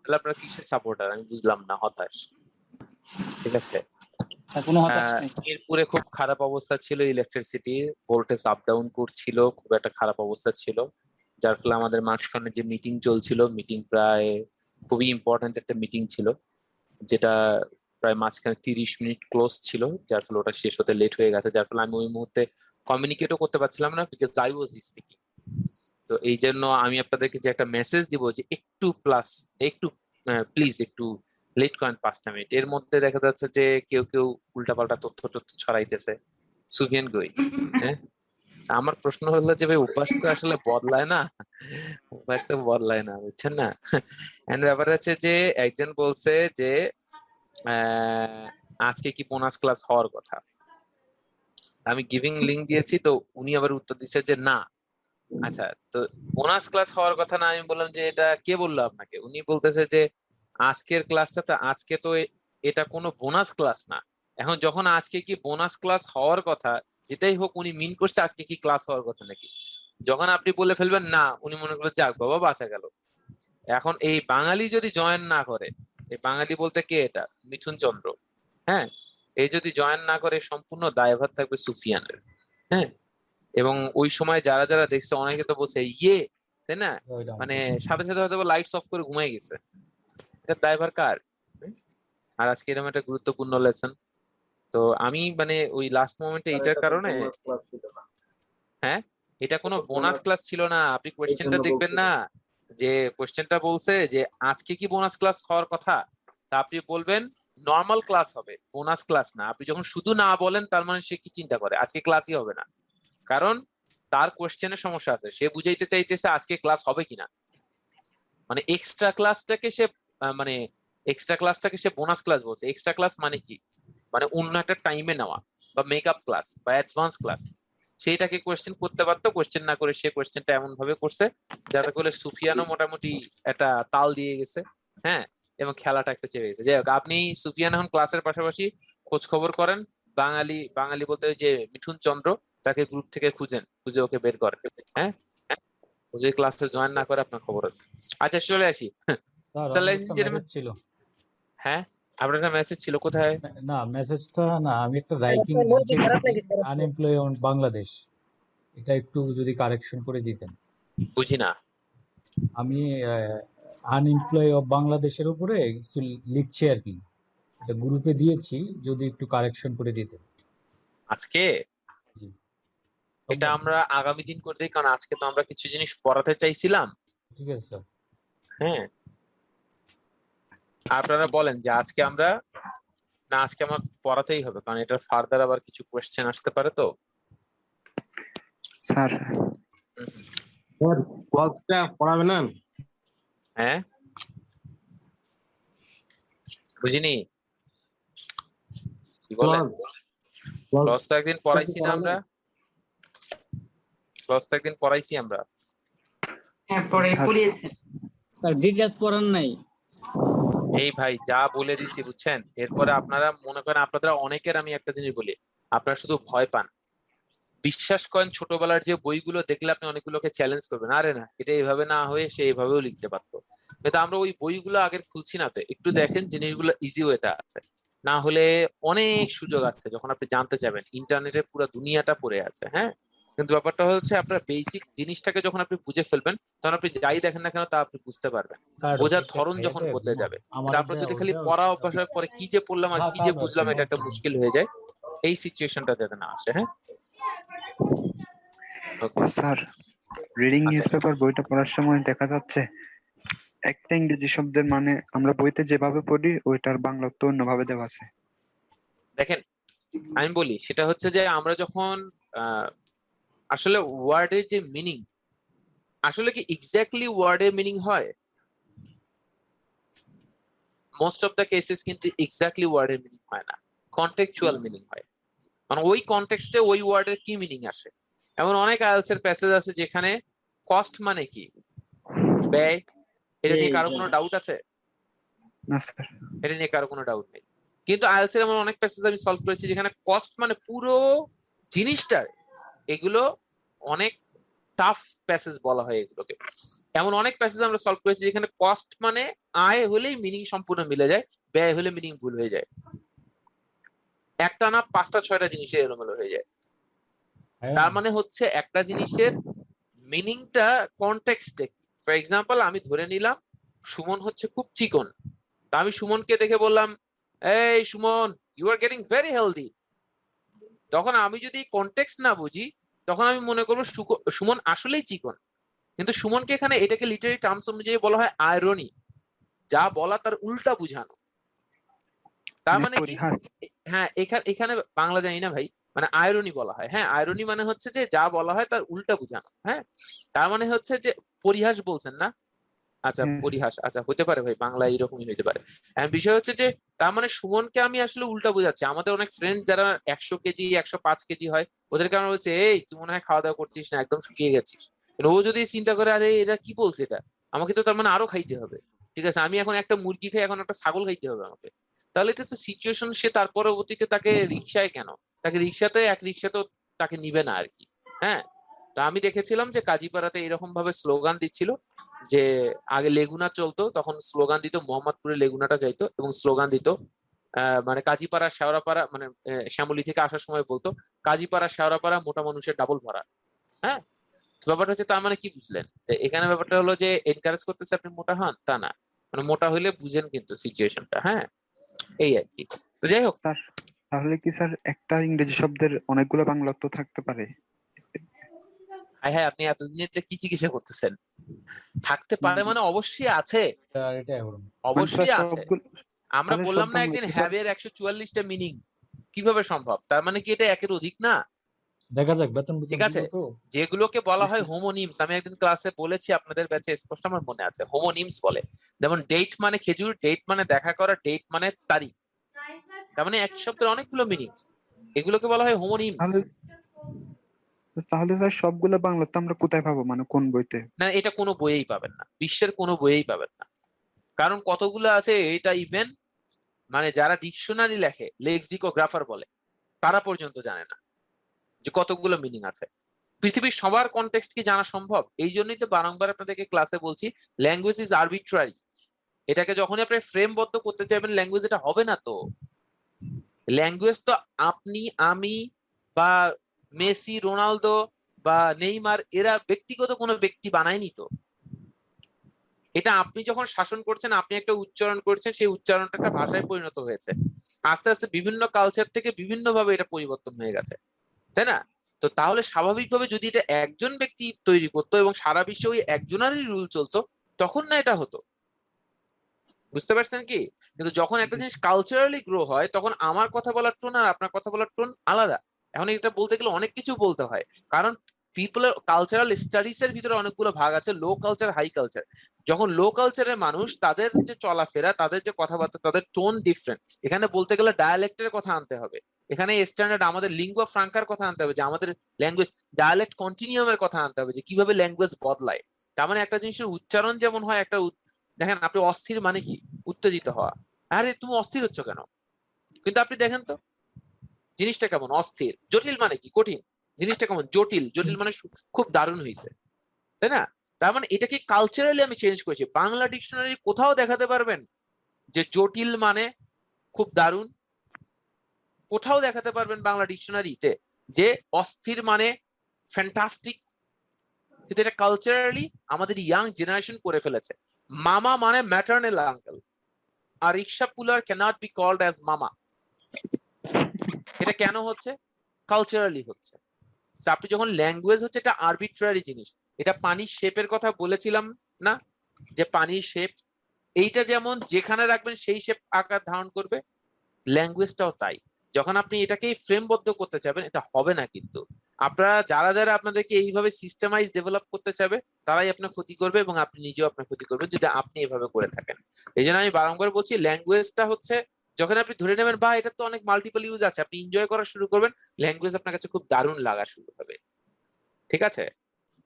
তাহলে আপনারা কিসের সাপোর্টার আমি বুঝলাম না, হতাশ। ঠিক আছে, কোনো হতাশ নেই স্যার। মিরপুরে খুব খারাপ অবস্থা ছিল, ইলেকট্রিসিটি ভোল্টেজ আপ ডাউন করছিল, খুব একটা খারাপ অবস্থা ছিল, যার ফলে আমাদের মাঝখানে যে মিটিং চলছিল, মিটিং প্রায় খুবই ইম্পর্টেন্ট একটা মিটিং ছিল, যেটা প্রায় মাঝখানে 30 মিনিট ক্লোজ ছিল, যার ফলে ওটা শেষ হতে লেট হয়ে গেছে, যার ফলে আমি ওই মুহূর্তে কমিউনিকেটও করতে পারছিলাম না, বিকজ আই ওয়াজ স্পিকিং। তো এই জন্য আমি আপনাদেরকে যে একটা মেসেজ দিব যে একটু প্লাস, একটু প্লিজ একটু লেট করেন 5টা মিনিট। এর মধ্যে দেখা যাচ্ছে যে কেউ কেউ উল্টাপাল্টা তথ্য তথ্য ছড়াইতেছে। সুফিয়ান কই? হ্যাঁ, আমার প্রশ্ন হলো যে ভাই অভ্যাস তো আসলে বদলায় না, অভ্যাস তো বদলায় না, বুঝছেন না? এন্ড ব্যাপার হচ্ছে যে একজন বলছে যে আজকে কি বোনাস ক্লাস হওয়ার কথা, আমি গিভিং লিংক দিয়েছি, তো উনি আবার উত্তর দিচ্ছে যে না। আচ্ছা, তো বোনাস ক্লাস হওয়ার কথা না, আমি বললাম যে এটা কে বললো আপনাকে? উনি বলতেছে যে আজকের ক্লাসটা, তো আজকে তো এটা কোনো বোনাস ক্লাস না। এখন যখন আজকে কি বোনাস ক্লাস হওয়ার কথা, যেটাই হোক উনি মিন করছে আজকে কি ক্লাস হওয়ার কথা নাকি? যখন আপনি বলে ফেলবেন না, উনি মনে করবেন যাক বাবা বাঁচা গেল। এখন এই বাঙালি যদি জয়েন না করে, এই বাঙালি বলতে কে? এটা মিঠুন চন্দ্র। হ্যাঁ, এই যদি জয়েন না করে সম্পূর্ণ দায়ভার থাকবে সুফিয়ানের। হ্যাঁ, এবং ওই সময় যারা যারা দেখছে অনেকে তো বলছে ইয়ে, তাই না, মানে সাথে সাথে হয়তো লাইটস অফ করে ঘুমাই গেছে। এটা দায়ভার কার? আর আজকে এরকম একটা গুরুত্বপূর্ণ লেসন, তো আমি মানে ওই লাস্ট মোমেন্টে এইটার কারণে, হ্যাঁ এটা কোনো বোনাস ক্লাস ছিল না। আপনি কোয়েশ্চেনটা দেখবেন না, যে কোয়েশ্চেনটা বলছে যে আজকে কি বোনাস ক্লাস হওয়ার কথা, তা আপনি বলবেন নর্মাল ক্লাস হবে, বোনাস ক্লাস না। আপনি যখন শুধু না বলেন, তার মানে সে কি চিন্তা করে আজকে ক্লাসই হবে না, কারণ তার কোয়েশ্চেনের সমস্যা আছে। সে বুঝাইতে চাইতেছে আজকে ক্লাস হবে কিনা, মানে এক্সট্রা ক্লাসটাকে সে মানে এক্সট্রা ক্লাসটাকে সে বোনাস ক্লাস বলছে। এক্সট্রা ক্লাস মানে কি? মানে অন্য একটা টাইমে নেওয়া, বা মেকআপ ক্লাস বা অ্যাডভান্স ক্লাস। সেইটাকে কোয়েশ্চেন করতে পারতো, কোয়েশ্চেন না করে সে কোয়েশ্চেনটা এমন ভাবে করছে যাতে করে সুফিয়ানও মোটামুটি একটা তাল দিয়ে গেছে। হ্যাঁ, এবং খেলাটা একটা চেপে গেছে। যাই হোক, আপনি সুফিয়ান এখন ক্লাসের পাশাপাশি খোঁজ খবর করেন, বাঙালি বাঙালি বলতে ওই যে মিঠুন চন্দ্র, তাকে গ্রুপ থেকে খুঁজেন, খুঁজে ওকে বের করেন। হ্যাঁ, ও যদি ক্লাসে জয়েন না করে আপনার খবর আছে। আচ্ছা চলে আসি। স্যার চলে আমার আসি একটা যে, মেসেজ ছিল। হ্যাঁ আপনার একটা মেসেজ ছিল কোথায়? না মেসেজটা না, আমি একটা রাইটিং লিখে রেখেছি, আনএমপ্লয় অন বাংলাদেশ, এটা একটু যদি কারেকশন করে দিতেন। বুঝি না। আমি আনএমপ্লয় অফ বাংলাদেশের উপরে কিছু লিখছি আর কি, এটা গ্রুপে দিয়েছি, যদি একটু কারেকশন করে দিতেন। আজকে জি এটা আমরা আগামী দিন করে দিই, কারণ আজকে তো আমরা কিছু জিনিস পড়াতে চাইছিলাম। ঠিক আছে স্যার। হ্যাঁ, আপনারা বলেন যে আজকে আমরা, না আজকে আমার পড়াতেই হবে, কারণ এটার ফার্দার আবার কিছু কোয়েশ্চেন আসতে পারে। তো স্যার স্যার ক্লাসটা পড়াবে না? হ্যাঁ, বুঝিনি কি বলেন? ক্লাস তো একদিন পড়াইছি না আমরা, ক্লাস তো একদিন পড়াইছি আমরা। হ্যাঁ পড়িয়েছেন স্যার, ডিটেইলস পড়ান নাই। এই ভাই যা বলে দিছি বুঝছেন, এরপরে আপনারা মনে করেন, আপনাদের অনেকের আমি একটা জিনিস বলি, আপনারা শুধু ভয় পান। বিশ্বাস করেন, ছোটবেলার যে বইগুলো দেখলে আপনি অনেকগুলোকে চ্যালেঞ্জ করবেন, আরে না এটা এইভাবে না হয়ে সে এইভাবেও লিখতে পারতো, কিন্তু আমরা ওই বইগুলো আগের খুলছি না। তো একটু দেখেন জিনিসগুলো ইজি ওয়েতে আছে, না হলে অনেক সুযোগ আছে যখন আপনি জানতে চাইবেন। ইন্টারনেটে পুরো দুনিয়াটা পড়ে আছে। হ্যাঁ, কিন্তু ব্যাপারটা হচ্ছে আপনার বেসিক জিনিসটাকে যখন আপনি বুঝে ফেলবেন, তখন আপনি যাই দেখেন না কেন তা আপনি বুঝতে পারবেন। বোঝার ধরন যখন বদলে যাবে, তারপর যদি খালি পড়া অভ্যাস হয়, পরে কি যে পড়লাম আর কি যে বুঝলাম এটা একটা মুশকিল হয়ে যায়। এই সিচুয়েশনটা যাতে না আসে। হ্যাঁ স্যার, রিডিং নিউজপেপার বইটা পড়ার সময় দেখা যাচ্ছে একটা ইংরেজি শব্দের মানে আমরা বইতে যেভাবে পড়ি ওইটার বাংলা তো অন্যভাবে দেওয়া আছে। দেখেন আমি বলি, সেটা হচ্ছে যে আমরা যখন আসলে ওয়ার্ডের যে মিনিং, আসলে কি এক্স্যাক্টলি ওয়ার্ডের মিনিং হয়? মোস্ট অফ দ্য কেসেস কিন্তু এক্স্যাক্টলি ওয়ার্ডের মিনিং হয় না, কন্টেক্সচুয়াল মিনিং হয়। মানে ওই কনটেক্সটে ওই ওয়ার্ডের কি মিনিং আসে। এমন অনেক আইএলটিএস এর প্যাসেজ আছে যেখানে কস্ট মানে কি, ব্যয়। এটা নিয়ে কারো কোনো ডাউট আছে? না স্যার। এটা নিয়ে কারো কোনো ডাউট নেই। কিন্তু আইএলটিএস এর এমন অনেক প্যাসেজ আমি সলভ করেছি যেখানে কস্ট মানে পুরো জিনিসটা, এগুলো অনেক টাফ প্যাসেজ বলা হয় এগুলোকে। এমন অনেক প্যাসেজ আমরা সলভ করেছি যেখানে কস্ট মানে আয় হলেই মিনিং সম্পূর্ণ মিলে যায়, ব্যয় হলে মিনিং ভুল হয়ে যায়, একটা না 5টা 6টা জিনিসে এলোমেলো হয়ে যায়। হ্যাঁ, তার মানে হচ্ছে একটা জিনিসের মিনিংটা কনটেক্সটে। ফর এক্সাম্পল আমি ধরে নিলাম সুমন হচ্ছে খুব চিকন, তা আমি সুমনকে দেখে বললাম, এই Suman you are getting very healthy. তখন আমি যদি কনটেক্সট না বুঝি তখন আমি মনে করবো সুমন আসলেই চিকন, কিন্তু সুমনকে এখানে এটাকে লিটারি টার্মস অনুযায়ী বলা হয় আয়রনি, যা বলা তার উল্টা বুঝানো। তার মানে কি, পরিহাস। হ্যাঁ এখানে এখানে বাংলা জানি না ভাই, মানে আয়রনি বলা হয়। হ্যাঁ আয়রনি মানে হচ্ছে যে যা বলা হয় তার উল্টা বুঝানো। হ্যাঁ তার মানে হচ্ছে যে পরিহাস বলছেন না, আচ্ছা হ্যাঁ, পরিহাস, আচ্ছা হতে পারে ভাই, বাংলা এইরকমই হতে পারে। বিষয় হচ্ছে যে তার মানে সুমনকে আমি আসলে উল্টা বোঝাচ্ছি। আমাদের অনেক ফ্রেন্ড যারা 100 কেজি 105 কেজি হয়, ওদেরকে আমরা বলছি এই তুই মনে হয় খাওয়া দাওয়া করছিস না, একদম শুকিয়ে গেছিস। কিন্তু ও যদি চিন্তা করে আরে এটা কি বলছে, এটা আমাকে তো তার মানে আরো খাইতে হবে, ঠিক আছে আমি এখন একটা মুরগি খাই, এখন একটা ছাগল খাইতে হবে আমাকে, তাহলে এটা তো সিচুয়েশন। সে তার পরবর্তীতে তাকে রিক্সায় কেন, তাকে রিক্সাতে এক রিক্সা তো তাকে নিবে না আর কি। হ্যাঁ তো আমি দেখেছিলাম যে কাজীপাড়াতে এরকম ভাবে স্লোগান দিচ্ছিল যে আগে লেগুনা চলতো, তখন স্লোগান দিত মোহাম্মদপুরে লেগুনাটা যাইতো এবং স্লোগান দিত মানে কাজীপাড়া শেওড়াপাড়া, মানে শ্যামলী থেকে আসার সময় বলতো কাজীপাড়া শেওড়াপাড়া মোটা মানুষের ডাবল ভরা। হ্যাঁ তো ব্যাপারটা হচ্ছে তার মানে কি বুঝলেন, তো এখানে ব্যাপারটা হলো যে এনকারেজ করতেছে আপনি মোটা হন তা না, মানে মোটা হইলে বুঝেন কিন্তু সিচুয়েশনটা। হ্যাঁ এই আর কি। তো যাই হোক, স্যার তাহলে কি স্যার একটা ইংরেজি শব্দের অনেকগুলো বাংলা অর্থ থাকতে পারে? হ্যাঁ হ্যাঁ আপনি এতদিন এটা কি চিকিৎসা করতেছেন, থাকতে পারে মানে অবশ্যই আছে, এটা এখন মানে স্যার অবশ্যই আছে। সবগুলো, আমরা তাহলে সব বললাম না বাংলা একদিন কি স্যার? হ্যাবের 144টা মিনিং, কিভাবে সম্ভব? তার মানে কি এটা একের অধিক না? দেখা যাক, বেতন ঠিক বেতন আছে, দিব তো। যেগুলোকে বলা জি হয় স্যার। হোমোনিমস, আমি একদিন ক্লাসে বলেছি আপনাদের ব্যাচে স্পষ্ট আমার মনে আছে, হোমোনিমস বলে। যেমন ডেট মানে খেজুর, ডেট মানে দেখা করা, ডেট মানে তারিখ। তার মানে এক শব্দের অনেকগুলো মিনিং, এগুলোকে বলা হয় হোমোনিমস। তাহলে তাহলে স্যার সবগুলো বাংলা তো আমরা কোথায় পাবো, মানে কোন বইতে? না এটা কোনো বইয়েই পাবেন না, বিশ্বের কোনো বইয়েই পাবেন না, কারণ কতগুলো আছে এটা ইভেন মানে যারা ডিকশনারি লেখে, লেক্সিকোগ্রাফার বলে, তারা পর্যন্ত জানে না যে কতগুলো মিনিং আছে। পৃথিবীর সবার কনটেক্সট কি জানা সম্ভব? এই জন্যই তো বারংবার আপনাদেরকে ক্লাসে বলছি ল্যাঙ্গুয়েজ ইজ আরবিট্রারি। এটাকে যখনই আপনি ফ্রেমবদ্ধ করতে চাইবেন ল্যাঙ্গুয়েজ, এটা হবে না তো। ল্যাঙ্গুয়েজ তো আপনি আমি বা মেসি রোনালদো বা নেইমার এরা ব্যক্তিগত কোনো ব্যক্তি বানায়নি তো। এটা আপনি যখন শাসন করছেন, আপনি একটা উচ্চারণ করছেন, সেই উচ্চারণটা একটা ভাষায় পরিণত হয়েছে, আস্তে আস্তে বিভিন্ন কালচার থেকে বিভিন্ন ভাবে এটা পরিবর্তন হয়ে গেছে, তাই না? তো তাহলে স্বাভাবিকভাবে যদি এটা একজন ব্যক্তি তৈরি করতো এবং সারা বিশ্বে ওই একজনেরই রুল চলতো, তখন না এটা হতো। বুঝতে পারছেন কি? কিন্তু যখন একটা জি জিনিস স্যার। কালচারালি গ্রো হয়, তখন আমার কথা বলার টোন আর আপনার কথা বলার টোন আলাদা। এখন এটা বলতে গেলে অনেক কিছু বলতে হয়, কারণ পিপলের কালচারাল স্টাডিজ এর ভিতরে অনেকগুলো ভাগ আছে, লো কালচার হাই কালচার। যখন লো কালচারের মানুষ, তাদের যে চলাফেরা, তাদের যে কথাবার্তা, তাদের টোন ডিফারেন্ট। এখানে বলতে গেলে ডায়ালেক্টের কথা আনতে হবে, এখানে স্ট্যান্ডার্ড আমাদের লিঙ্গুয়া ফ্রাঙ্কার কথা আনতে হবে, যে আমাদের ল্যাঙ্গুয়েজ ডায়ালেক্ট কন্টিনিউমের কথা আনতে হবে, যে কিভাবে ল্যাঙ্গুয়েজ বদলায়। তার মানে একটা জিনিসের উচ্চারণ যেমন হয়, একটা দেখেন আপনি অস্থির মানে কি, উত্তেজিত হওয়া, আরে তুমি অস্থির হচ্ছ কেন, কিন্তু আপনি দেখেন তো জিনিসটা কেমন অস্থির। জটিল মানে কি কঠিন, জিনিসটা কেমন জটিল, জটিল মানে খুব দারুণ হয়েছে, তাই না? তার মানে এটাকে কালচারালি আমি চেঞ্জ করেছি। বাংলা ডিকশনারি কোথাও দেখাতে পারবেন যে জটিল মানে খুব দারুণ? কোথাও দেখাতে পারবেন বাংলা ডিকশনারিতে যে অস্থির মানে ফ্যান্টাস্টিক? কিন্তু এটা কালচারালি আমাদের ইয়াং জেনারেশন করে ফেলেছে। মামা মানে ম্যাটার্নাল আঙ্কেল, আর rickshaw puller can't be called as mama. এটা কেন হচ্ছে? কালচারালি হচ্ছে। আপনি যখন ল্যাঙ্গুয়েজ হচ্ছে এটা আরবিট্রারি জিনিস। এটা পানির শেপের কথা বলেছিলাম না, যে পানির শেপ এইটা যেমন যেখানে রাখবেন সেই শেপ আকার ধারণ করবে, ল্যাঙ্গুয়েজটাও তাই। যখন আপনি এটাকেই ফ্রেমবদ্ধ করতে চাইবেন, এটা হবে না। কিন্তু আপনারা যারা যারা আপনাদেরকে এইভাবে সিস্টেমাইজ ডেভেলপ করতে চাবে, তারাই আপনার ক্ষতি করবে এবং আপনি নিজেও আপনার ক্ষতি করবেন যদি আপনি এভাবে করে থাকেন। এই জন্য আমি বারংবার বলছি ল্যাঙ্গুয়েজটা হচ্ছে, যখন আপনি ধরে নেবেন বা এটা তো অনেক মাল্টিপল ইউজ আছে, আপনি এনজয় করা শুরু করবেন, ল্যাঙ্গুয়েজ আপনার কাছে খুব দারুণ লাগা শুরু হবে। ঠিক আছে?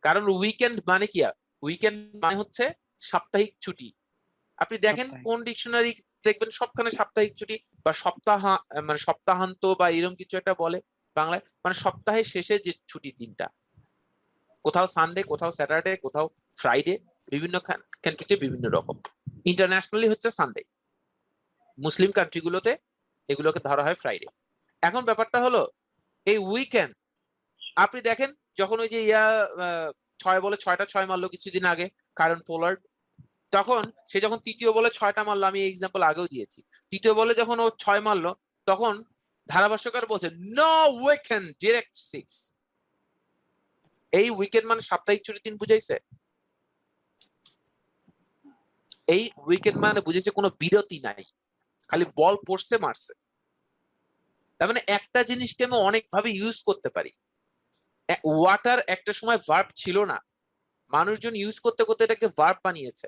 কারণ উইকেন্ড মানে কি? উইকেন্ড মানে হচ্ছে সাপ্তাহিক ছুটি। আপনি দেখেন সপ্তাহে কোন ডিকশনারি দেখবেন সবখানে সাপ্তাহিক ছুটি বা সপ্তাহ, মানে সপ্তাহান্ত বা এরকম কিছু একটা বলে বাংলায়, মানে সপ্তাহের শেষে যে ছুটির দিনটা, কোথাও সানডে, কোথাও স্যাটারডে, কোথাও ফ্রাইডে, বিভিন্ন কান্ট্রিতে বিভিন্ন রকম। ইন্টারন্যাশনালি হচ্ছে সানডে, মুসলিম কান্ট্রিগুলোতে এগুলোকে ধরা হয় ফ্রাইডে। এখন ব্যাপারটা হলো এই উইকেন্ড আপনি দেখেন, যখন ওই যে 6 বলে 6টা 6 মারলো কিছুদিন আগে কারণ পোলার্ড, তখন সে যখন তৃতীয় বলে 6টা মারলো, আমি এই এক্সাম্পল আগেও দিয়েছি, তৃতীয় বলে যখন ও 6 মারলো তখন ধারাভাষ্যকার বলছে নো উইকেন্ড ডিরেক্ট 6। এই উইকেন্ড মানে সাপ্তাহিক ছুটির দিন বুঝাইছে? এই উইকেন্ড মানে বুঝেছে কোনো বিরতি নাই, খালি বল পড়ছে মারছে। তার মানে একটা জিনিসকে আমি অনেক ভাবে ইউজ করতে পারি। ওয়াটার একটা সময় ভার্ব ছিল না, মানুষজন ইউজ করতে করতে এটাকে ভার্ব বানিয়েছে।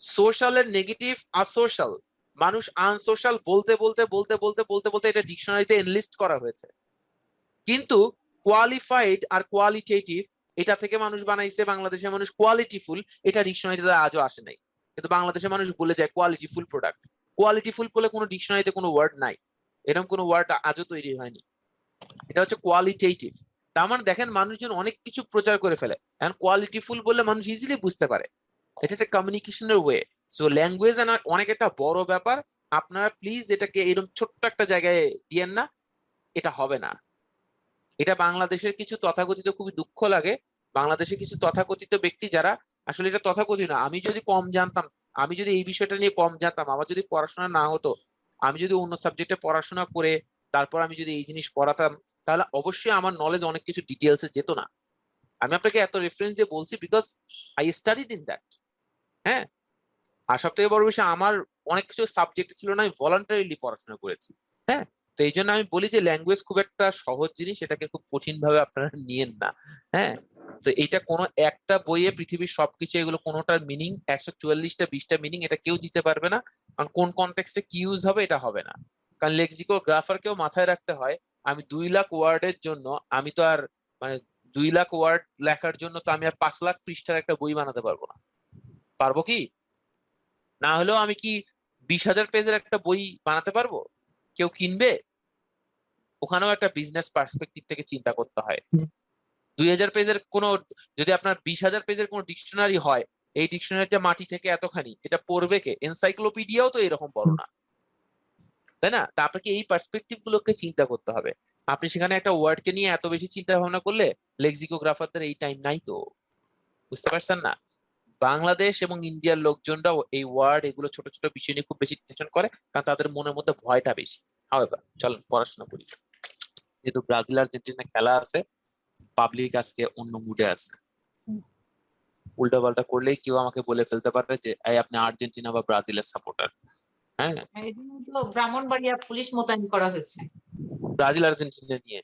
সোশ্যালের নেগেটিভ আসোশ্যাল, মানুষ আনসোশ্যাল বলতে বলতে বলতে বলতে বলতে বলতে এটা ডিকশনারিতে এনলিস্ট করা হয়েছে। কিন্তু কোয়ালিফাইড আর কোয়ালিটেটিভ এটা থেকে মানুষ বানাইছে, বাংলাদেশের মানুষ কোয়ালিটিফুল, এটা ডিকশনারিতে আজও আসে নাই। কিন্তু বাংলাদেশের মানুষ বলে যায় কোয়ালিটিফুল প্রোডাক্ট। কোয়ালিটিফুল বলে কোনো ডিকশনারিতে কোনো ওয়ার্ড নাই, এরকম কোনো ওয়ার্ড আজও তৈরি হয়নি। এটা হচ্ছে কোয়ালিটেটিভ। তার মানে দেখেন মানুষজন অনেক কিছু প্রচার করে ফেলে, এখন কোয়ালিটিফুল বললে মানুষ ইজিলি বুঝতে পারে। এটা একটা কমিউনিকেশনের ওয়ে। সো ল্যাঙ্গুয়েজ অনেক একটা বড় ব্যাপার, আপনারা প্লিজ এটাকে এরকম ছোট্ট একটা জায়গায় দিয়েন না, এটা হবে না। এটা বাংলাদেশের কিছু তথাকথিত, খুবই দুঃখ লাগে, বাংলাদেশের কিছু তথাকথিত ব্যক্তি যারা আসলে এটা তথাকথিত না, আমি যদি কম জানতাম, আমি যদি এই বিষয়টা নিয়ে কম জানতাম, আমার যদি পড়াশোনা না হতো, আমি যদি অন্য সাবজেক্টে পড়াশোনা করে তারপর আমি যদি এই জিনিস পড়াতাম, তাহলে অবশ্যই আমার নলেজ অনেক কিছু ডিটেলসে যেত না। আমি আপনাকে এত রেফারেন্স দিয়ে বলছি because I studied in that. হ্যাঁ, আর সব থেকে বড় বিষয় আমার অনেক কিছু সাবজেক্ট ছিল না, আমি ভলান্টারিলি পড়াশোনা করেছি। হ্যাঁ, তো এই জন্য আমি বলি যে ল্যাঙ্গুয়েজ খুব একটা সহজ জিনিস, এটাকে খুব কঠিন ভাবে আপনারা নিয়েন না। হ্যাঁ, তো এইটা কোনো একটা বইয়ে পৃথিবীর সবকিছু এগুলো কোনোটার মিনিং 144টা 20টা মিনিং এটা কেউ দিতে পারবে না, কারণ কোন কনটেক্সটে কি ইউজ হবে এটা হবে না। কারণ লেক্সিকোগ্রাফারকেও মাথায় রাখতে হয়, আমি 2 লাখ ওয়ার্ডের জন্য আমি তো আর মানে 2 লাখ ওয়ার্ড লেখার জন্য তো আমি আর 5 লাখ পৃষ্ঠার একটা বই বানাতে পারবো না। পারবো কি? না হলেও আমি কি 20,000 পেজের একটা বই বানাতে পারবো? কেউ কিনবে? ওখানেও একটা বিজনেস পার্সপেক্টিভ থেকে চিন্তা করতে হয়। 2,000 পেজের কোনো, যদি আপনার 20,000 পেজের কোনো ডিকশনারি হয়, এই ডিকশনারিটা মাটি থেকে এতখানি, এটা পড়বে কে? এনসাইক্লোপিডিয়াও তো এরকম বড় না, তাই না? তা আপনাকে এই পার্সপেক্টিভ গুলোকে চিন্তা করতে হবে। আপনি সেখানে একটা ওয়ার্ডকে নিয়ে এত বেশি চিন্তা ভাবনা করলে লেক্সিকোগ্রাফারদের এই টাইম নাই তো, বুঝতে পারছেন না? বাংলাদেশ এবং ইন্ডিয়ার লোকজনরাও এই ওয়ার্ড এগুলো ছোট ছোট বিষয় নিয়ে খুব বেশি টেনশন করে, কারণ তাদের মনের মধ্যে ভয়টা বেশি। হাওয়েভার চলেন পড়াশোনা করি। যেহেতু ব্রাজিল আর্জেন্টিনা খেলা আছে, পাবলিক আজকে অন্য মুডে আছে, উল্টা পাল্টা করলেই কেউ আমাকে বলে ফেলতে পারে যে এই আপনি আর্জেন্টিনা বা ব্রাজিলের সাপোর্টার। হ্যাঁ, এই জন্য তো ব্রাহ্মণবাড়িয়া পুলিশ মোতায়েন করা হয়েছে। ব্রাজিল আর্জেন্টিনা নিয়ে।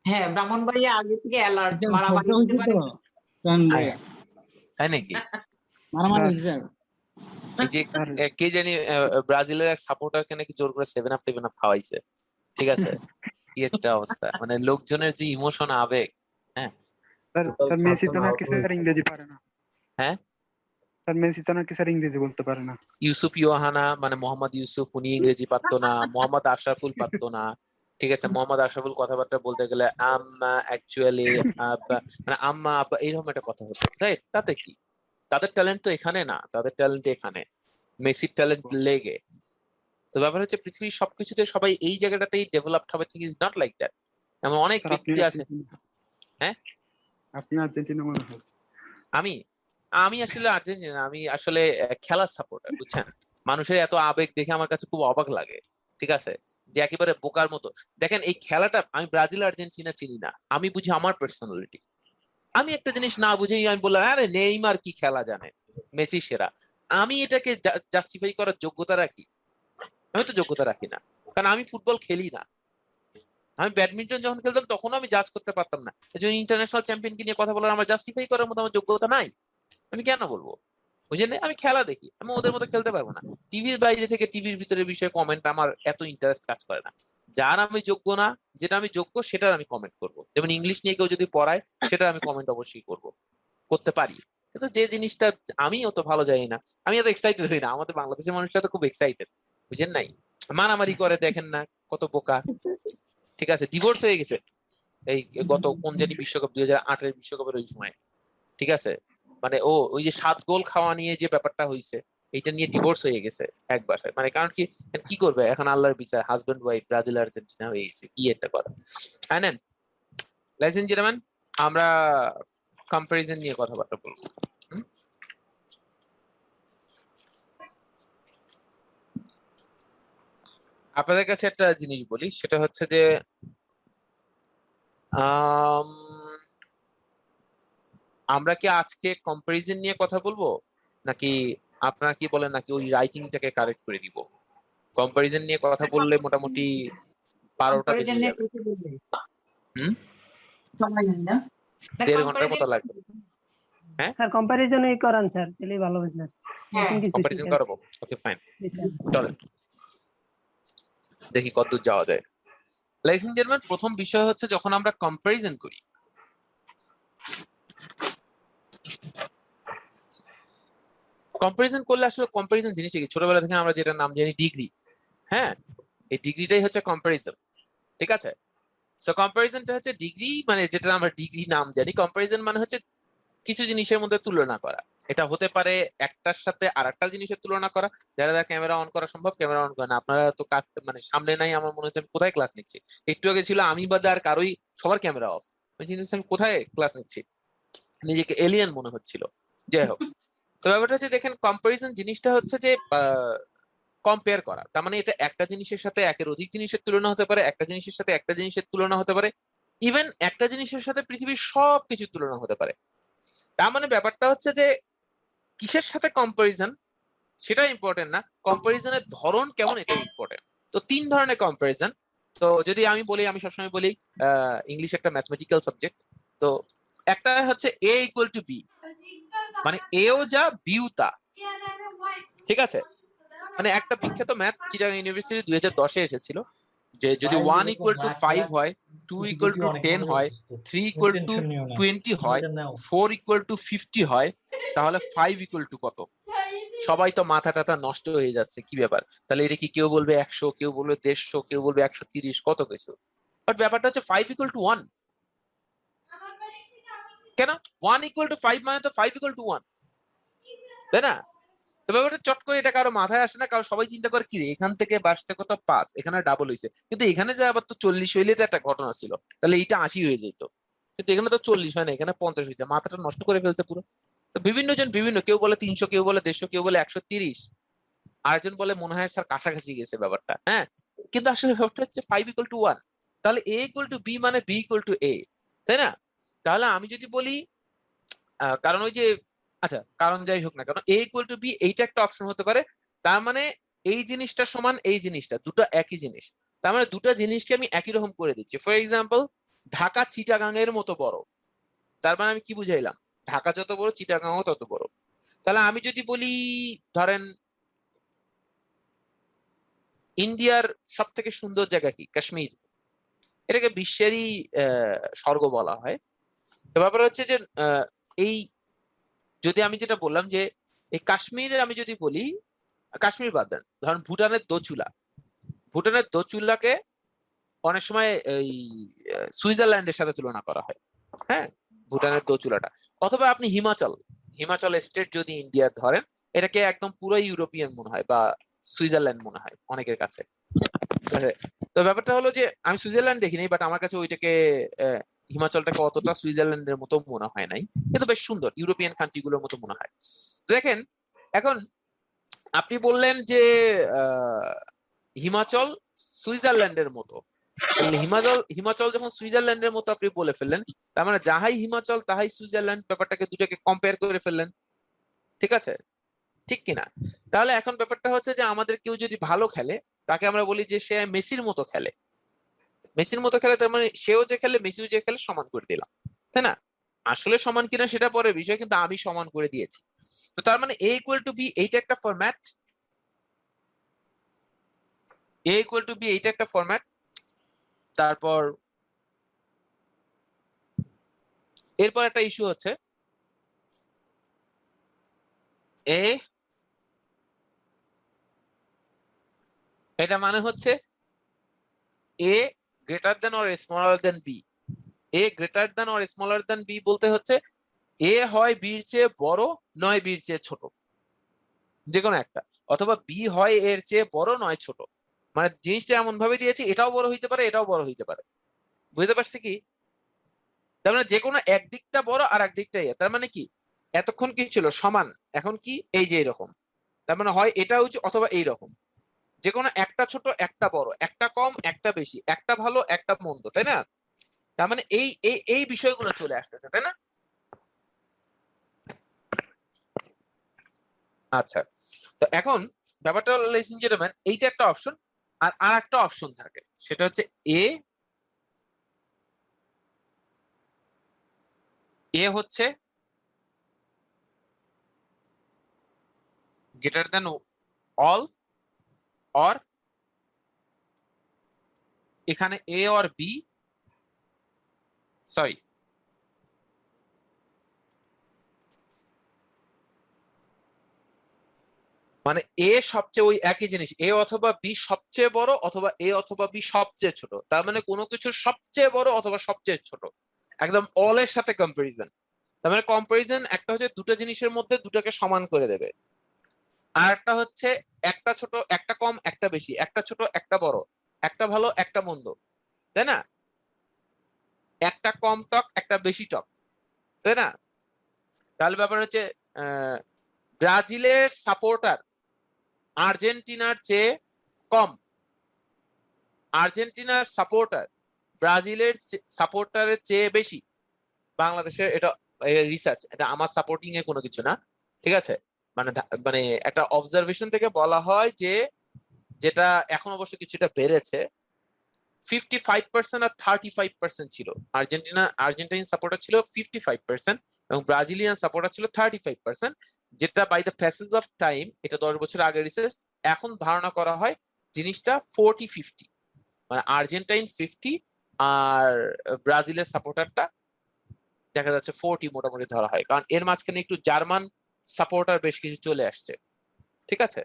হ্যাঁ, ব্রাহ্মণবাড়িয়া আগে থেকে অ্যালার্ট, এটা মারামারি হচ্ছে হতে তো পারে। প্রাণ ভাইয়া, তাই নাকি? মারামারি হয়েছে স্যার। এই যে কে জানি ব্রাজিলের এক সাপোর্টারকে নাকি জোর করে 7 আপ 10 আপ খাওয়াইছে, ঠিক আছে? কি একটা অবস্থা, মানে লোকজনের যে ইমোশন, আবেগ। হ্যাঁ স্যার মেসি তো নাকি স্যার ইংরেজি পারে না। হ্যাঁ, স্যার মেসি তো নাকি স্যার ইংরেজি বলতে পারে না। ইউসুফ ইউহানা মানে মোহাম্মদ ইউসুফ, উনি ইংরেজি পারতো না। মোহাম্মদ আশরাফুল পারতো না, ঠিক আছে? মোহাম্মদ আশরাফুল কথাবার্তা বলতে গেলে অ্যাকচুয়ালি মানে আম্মা আব্বা এইরকম একটা কথা হতো, রাইট? তাতে কি, তাদের ট্যালেন্ট তো এখানে না, তাদের ট্যালেন্ট এখানে, মেসির ট্যালেন্ট লেগে। তো ব্যাপার হচ্ছে পৃথিবীর সবকিছুতে সবাই এই জায়গাটাতেই ডেভেলপড হবে, thing is not like that. এমন অনেক স্যার আপনি ব্যক্তি আছে। হ্যাঁ, আপনি আর্জেন্টিনা মনে হয়। আমি আমি আসলে আর্জেন্টিনা, আমি আসলে খেলার সাপোর্টার, বুঝছেন? মানুষের এত আবেগ দেখে আমার কাছে খুব অবাক লাগে, ঠিক আছে? যে একেবারে বোকার মতো। দেখেন এই খেলাটা, আমি ব্রাজিল আর্জেন্টিনা চিনি না, আমি বুঝি আমার পার্সোনালিটি। আমি একটা জিনিস না বুঝেই আমি বললাম আরে নেইমার কি খেলা জানে, মেসি সেরা। আমি এটাকে জাস্টিফাই করার যোগ্যতা রাখি? আমি তো যোগ্যতা রাখি না, কারণ আমি ফুটবল খেলি না। আমি ব্যাডমিন্টন যখন খেলতাম তখন আমি জাজ করতে পারতাম না, এই জন্য ইন্টারন্যাশনাল চ্যাম্পিয়নকে নিয়ে কথা বলার আমার জাস্টিফাই করার মতো আমার যোগ্যতা নাই। আমি কেন বলবো? বুঝলেন? আমি খেলা দেখি, আমি ওদের মতো খেলতে পারবো না। টিভির বাইরে থেকে টিভির ভিতরের বিষয়ে কমেন্ট আমার এত ইন্টারেস্ট কাজ করে না। যার আমি যোগ্য না, যেটা আমি যোগ্য সেটার আমি কমেন্ট করব। যেমন ইংলিশ নিয়ে কেউ যদি পড়ায়, সেটা আমি কমেন্ট অবশ্যই করতে পারি। কিন্তু যে জিনিসটা আমি অত ভালো জানি না, আমি এত এক্সাইটেড হই না। আমাদের বাংলাদেশের মানুষরা তো খুব এক্সাইটেড, বুঝেন নাই? মারামারি করে, দেখেন না কত বোকা, ঠিক আছে? ডিভোর্স হয়ে গেছে এই গত কোন জানি বিশ্বকাপ, 2008-এর বিশ্বকাপের ওই সময়, ঠিক আছে? মানে ও ওই যে 7 গোল খাওয়া নিয়ে যে ব্যাপারটা হয়েছে, এটা নিয়ে ডিভোর্স হয়ে গেছে এক বাসায়। মানে কারণ কি, কি করবে এখন, আল্লাহর বিচার, হাজবেন্ড ওয়াইফ ব্রাজিল আর্জেন্টিনা হয়ে গেছে, কি একটা করা। আনেন লাইস এন্ড জেন্টলম্যান, আমরা কম্পারিজন নিয়ে কথাবার্তা বলবো। আপনাদের কাছে একটা জিনিস বলি, সেটা হচ্ছে যে আম, আমরা কি আজকে কম্পারিজন নিয়ে কথা বলবো, নাকি আপনারা কি বলেন, নাকি ওই রাইটিংটাকে কারেক্ট করে দিব? কম্পারিজন নিয়ে কথা বললে মোটামুটি 12টা বেজে Comparison নিয়ে যাবে। কথা বলবে। হুম? সময় নেই না? না, 1.5 ঘন্টার মতো comparison- লাগবে। হ্যাঁ, স্যার কম্পারিজনই করান স্যার, তাহলেই ভালো হবে স্যার। হ্যাঁ, নতুন কিছু কম্পারিজন শিখেন। করবো। ওকে ফাইন, জি, স্যার। চলেন দেখি কতদূর যাওয়া যায়। লাইস এন্ড জেন্টলম্যান, প্রথম বিষয় হচ্ছে যখন আমরা কম্পারিজন করি, কম্পারিজন করলে আসলে কম্পারিজন জিনিসটা কি, ছোটবেলা থেকে আমরা যেটা নাম জানি ডিগ্রি, হ্যাঁ, এই ডিগ্রিটাই হচ্ছে কম্পারিজন, ঠিক আছে? সো কম্পারিজনটা হচ্ছে ডিগ্রি, মানে যেটা আমরা ডিগ্রি নাম জানি। কম্পারিজন মানে হচ্ছে কিছু জিনিসের মধ্যে তুলনা করা। এটা হতে পারে একটার সাথে আরেকটা জিনিসের তুলনা করা, যারা যারা ক্যামেরা অন করা সম্ভব ক্যামেরা অন করে না। আপনারা তো কাজ মানে সামনে নাই, আমার মনে হচ্ছে আমি কোথায় ক্লাস নিচ্ছি। একটু আগে ছিল আমি বাদে আর কারোই, সবার ক্যামেরা অফ, আমি চিন্তা আমি কোথায় ক্লাস নিচ্ছি, নিজেকে এলিয়েন মনে হচ্ছিল। যাই হোক, তো ব্যাপারটা হচ্ছে দেখেন, কম্পারিজন জিনিসটা হচ্ছে যে কম্পেয়ার করা। তার মানে এটা একটা জিনিসের সাথে একের অধিক জিনিসের তুলনা হতে পারে, একটা জিনিসের সাথে একটা জিনিসের তুলনা হতে পারে, ইভেন একটা জিনিসের সাথে পৃথিবীর সব কিছু তুলনা হতে পারে। তার মানে ব্যাপারটা হচ্ছে যে কিসের সাথে কম্পারিজন সেটা ইম্পর্টেন্ট না, কম্পারিজনের ধরন কেমন এটা ইম্পর্টেন্ট। তো 3 ধরনের কম্পারিজন। তো যদি আমি বলি, আমি সবসময় বলি ইংলিশ একটা ম্যাথমেটিক্যাল সাবজেক্ট। তো একটা হচ্ছে এ ইকুয়াল টু বি, মানে এও যা বিও তা, ঠিক আছে? মানে একটা বিখ্যাত ম্যাথ চিটাগাং ইউনিভার্সিটি 2010-এ এসেছিল, যে যদি 1 ইকুয়াল টু 5 হয়, 2 ইকুয়াল টু 10 হয়, 3 ইকুয়াল টু 20 হয়, 4 ইকুয়াল টু 50 হয়, তাহলে 5 ইকুয়াল টু কত? সবাই তো মাথা টাথা নষ্ট হয়ে যাচ্ছে, কি ব্যাপার, তাহলে এটা কি কেউ বলবে 100, কেউ বলবে 150, কেউ বলবে 130, কত কিছু। বাট ব্যাপারটা হচ্ছে 5 ইকুয়াল টু 1 কেন? 1 ইকুয়াল টু 5 মানে তো 5 ইকুয়াল টু 1, তাই না? তো ব্যাপারটা চট করে এটা কারো মাথায় আসে না, কারণ সবাই চিন্তা করে কি রে, এখান থেকে বাসতে কত 5, এখানে ডাবল হয়েছে, কিন্তু এখানে যে আবার তো 40 হইলে তো একটা ঘটনা ছিল, তাহলে এইটা 80 হয়ে যেত, কিন্তু এখানে তো 40 হয় না, এখানে 50 হয়েছে, মাথাটা নষ্ট করে ফেলছে পুরো। তো বিভিন্ন জন বিভিন্ন, কেউ বলে 300, কেউ বলে 150, কেউ বলে 130, আরেকজন বলে মনে হয় স্যার কাছাকাছি গেছে ব্যাপারটা, হ্যাঁ, কিন্তু আসলে ব্যাপারটা হচ্ছে 5 ইকুয়াল টু 1, তাহলে এ ইকুয়াল টু বি মানে বি ইকুয়াল টু এ, তাই না? তাহলে আমি যদি বলি কারণ ওই যে, আচ্ছা কারণ যাই হোক না কেন, এ ইকুয়াল টু বি এইটা একটা অপশন হতে পারে। তার মানে এই জিনিসটা সমান এই জিনিসটা, দুটো একই জিনিস, তার মানে দুটো জিনিসকে আমি একই রকম করে দিচ্ছি। ফর এক্সাম্পল, ঢাকা চিটাগাং এর মতো বড়, তার মানে আমি কি বুঝাইলাম, ঢাকা যত বড় চিটাগাংও তত বড়। তাহলে আমি যদি বলি ধরেন ইন্ডিয়ার সব থেকে সুন্দর জায়গা কি, কাশ্মীর, এটাকে বিশ্বেরই স্বর্গ বলা হয়। তো ব্যাপার হচ্ছে যে এই যদি আমি যেটা বললাম যে এই কাশ্মীরে আমি যদি বলি, কাশ্মীর বাদ দেন, ধরেন ভুটানের দোচুলা, ভুটানের দোচুলাকে অনেক সময় এই সুইজারল্যান্ডের সাথে তুলনা করা হয়, হ্যাঁ, ভুটানের দোচুলাটা। অথবা আপনি হিমাচল, হিমাচল স্টেট যদি ইন্ডিয়া ধরেন, এটাকে একদম পুরো ইউরোপিয়ান মনে হয় বা সুইজারল্যান্ড মনে হয় অনেকের কাছে, ঠিক আছে? তো ব্যাপারটা হলো যে আমি সুইজারল্যান্ড দেখিনি, বাট আমার কাছে ওইটাকে হিমাচলটাকে অতটা সুইজারল্যান্ডের মতো মনে হয় নাই, কিন্তু বেশ সুন্দর, ইউরোপিয়ান কান্ট্রি গুলোর মতো মনে হয়। দেখেন এখন আপনি বললেন যে হিমাচল সুইজারল্যান্ডের মতো, হিমাচল হিমাচল যখন সুইজারল্যান্ডের মতো আপনি বলে ফেললেন, তার মানে যাহাই হিমাচল তাহাই সুইজারল্যান্ড, ব্যাপারটাকে দুটাকে কম্পেয়ার করে ফেললেন, ঠিক আছে? ঠিক কিনা? তাহলে এখন ব্যাপারটা হচ্ছে যে আমাদের কেউ যদি ভালো খেলে, তাকে আমরা বলি যে সে মেসির মতো খেলে, মেসির মতো খেলে, তার মানে সেও যে খেলে মেসিও যে খেলে সমান করে দিলাম, তাই না? আসলে সমান কিনা সেটা পরের বিষয়, কিন্তু আমি সমান করে দিয়েছি। তো তার মানে এ ইকুয়াল টু বি এইটা একটা format, A equal to B এইটা একটা ফরম্যাট। তারপর এরপর একটা ইস্যু হচ্ছে এ, এটা মানে হচ্ছে A greater than or smaller than B. A greater than or smaller than B বলতে হচ্ছে এ হয় বির চেয়ে বড়, নয় বির চেয়ে ছোট, যে কোনো একটা, অথবা বি হয় এর চেয়ে বড় নয় ছোট। মানে জিনিসটা এমন ভাবে দিয়েছি, এটাও বড় হইতে পারে, এটাও বড় হইতে পারে। বুঝতে পারছি কি? তার মানে যে কোনো একদিকটা বড় আর একদিকটা তার মানে কি, এতক্ষণ কি ছিল সমান, এখন কি এই যে এরকম। তার মানে হয় এটা উঁচু অথবা এইরকম, যে কোনো একটা ছোট একটা বড়, একটা কম একটা বেশি, একটা ভালো একটা মন্দ, তাই না? তার মানে এই এই এই বিষয়গুলো চলে আসতেছে, তাই না? আচ্ছা, তো এখন ব্যাপারটা হলো ladies and gentlemen, এইটা একটা অপশন, আর একটা অপশন থাকে, সেটা হচ্ছে এ হচ্ছে গ্রেটার দেন অল, অর এখানে এ অর বি, সরি, মানে এ সবচেয়ে ওই একই জিনিস, এ অথবা বি সবচেয়ে বড় অথবা এ অথবা বি সবচেয়ে ছোট। তার মানে কোনো কিছু সবচেয়ে বড় অথবা সবচেয়ে ছোট, একদম অলের সাথে কম্পারিজন। তার মানে কম্পারিজন একটা হচ্ছে দুটো জিনিসের মধ্যে দুটাকে সমান করে দেবে, আর একটা হচ্ছে একটা ছোট একটা কম একটা বেশি, একটা ছোট একটা বড়, একটা ভালো একটা মন্দ, তাই না? একটা কম টক একটা বেশি টক, তাই না? তাহলে ব্যাপার হচ্ছে আহ ব্রাজিলের সাপোর্টার আর্জেন্টিনার চেয়ে কম, আর্জেন্টিনার সাপোর্টার ব্রাজিলের সাপোর্টারের চেয়ে বেশি। বাংলাদেশের এটা রিসার্চ, এটা আমার সাপোর্টিং এ কোনো কিছু না, ঠিক আছে? মানে মানে একটা অবজারভেশন থেকে বলা হয় যে, যেটা এখন অবশ্য কিছুটা বেড়েছে, 55% আর 35% ছিল। আর্জেন্টাইন সাপোর্টার ছিল 55% এবং ব্রাজিলিয়ান সাপোর্টার ছিল 35%, যেটা by the passage of time, এটা 10 বছর আগে রিসার্চ, এখন ধারণা করা হয় জিনিসটা 40-50, মানে আর্জেন্টাইন 50 আর ব্রাজিলের সাপোর্টারটা দেখা যাচ্ছে 40 মোটামুটি ধরা হয়, কারণ এর মাঝখানে একটু জার্মান সাপোর্টার বেশ কিছু চলে আসছে, ঠিক আছে?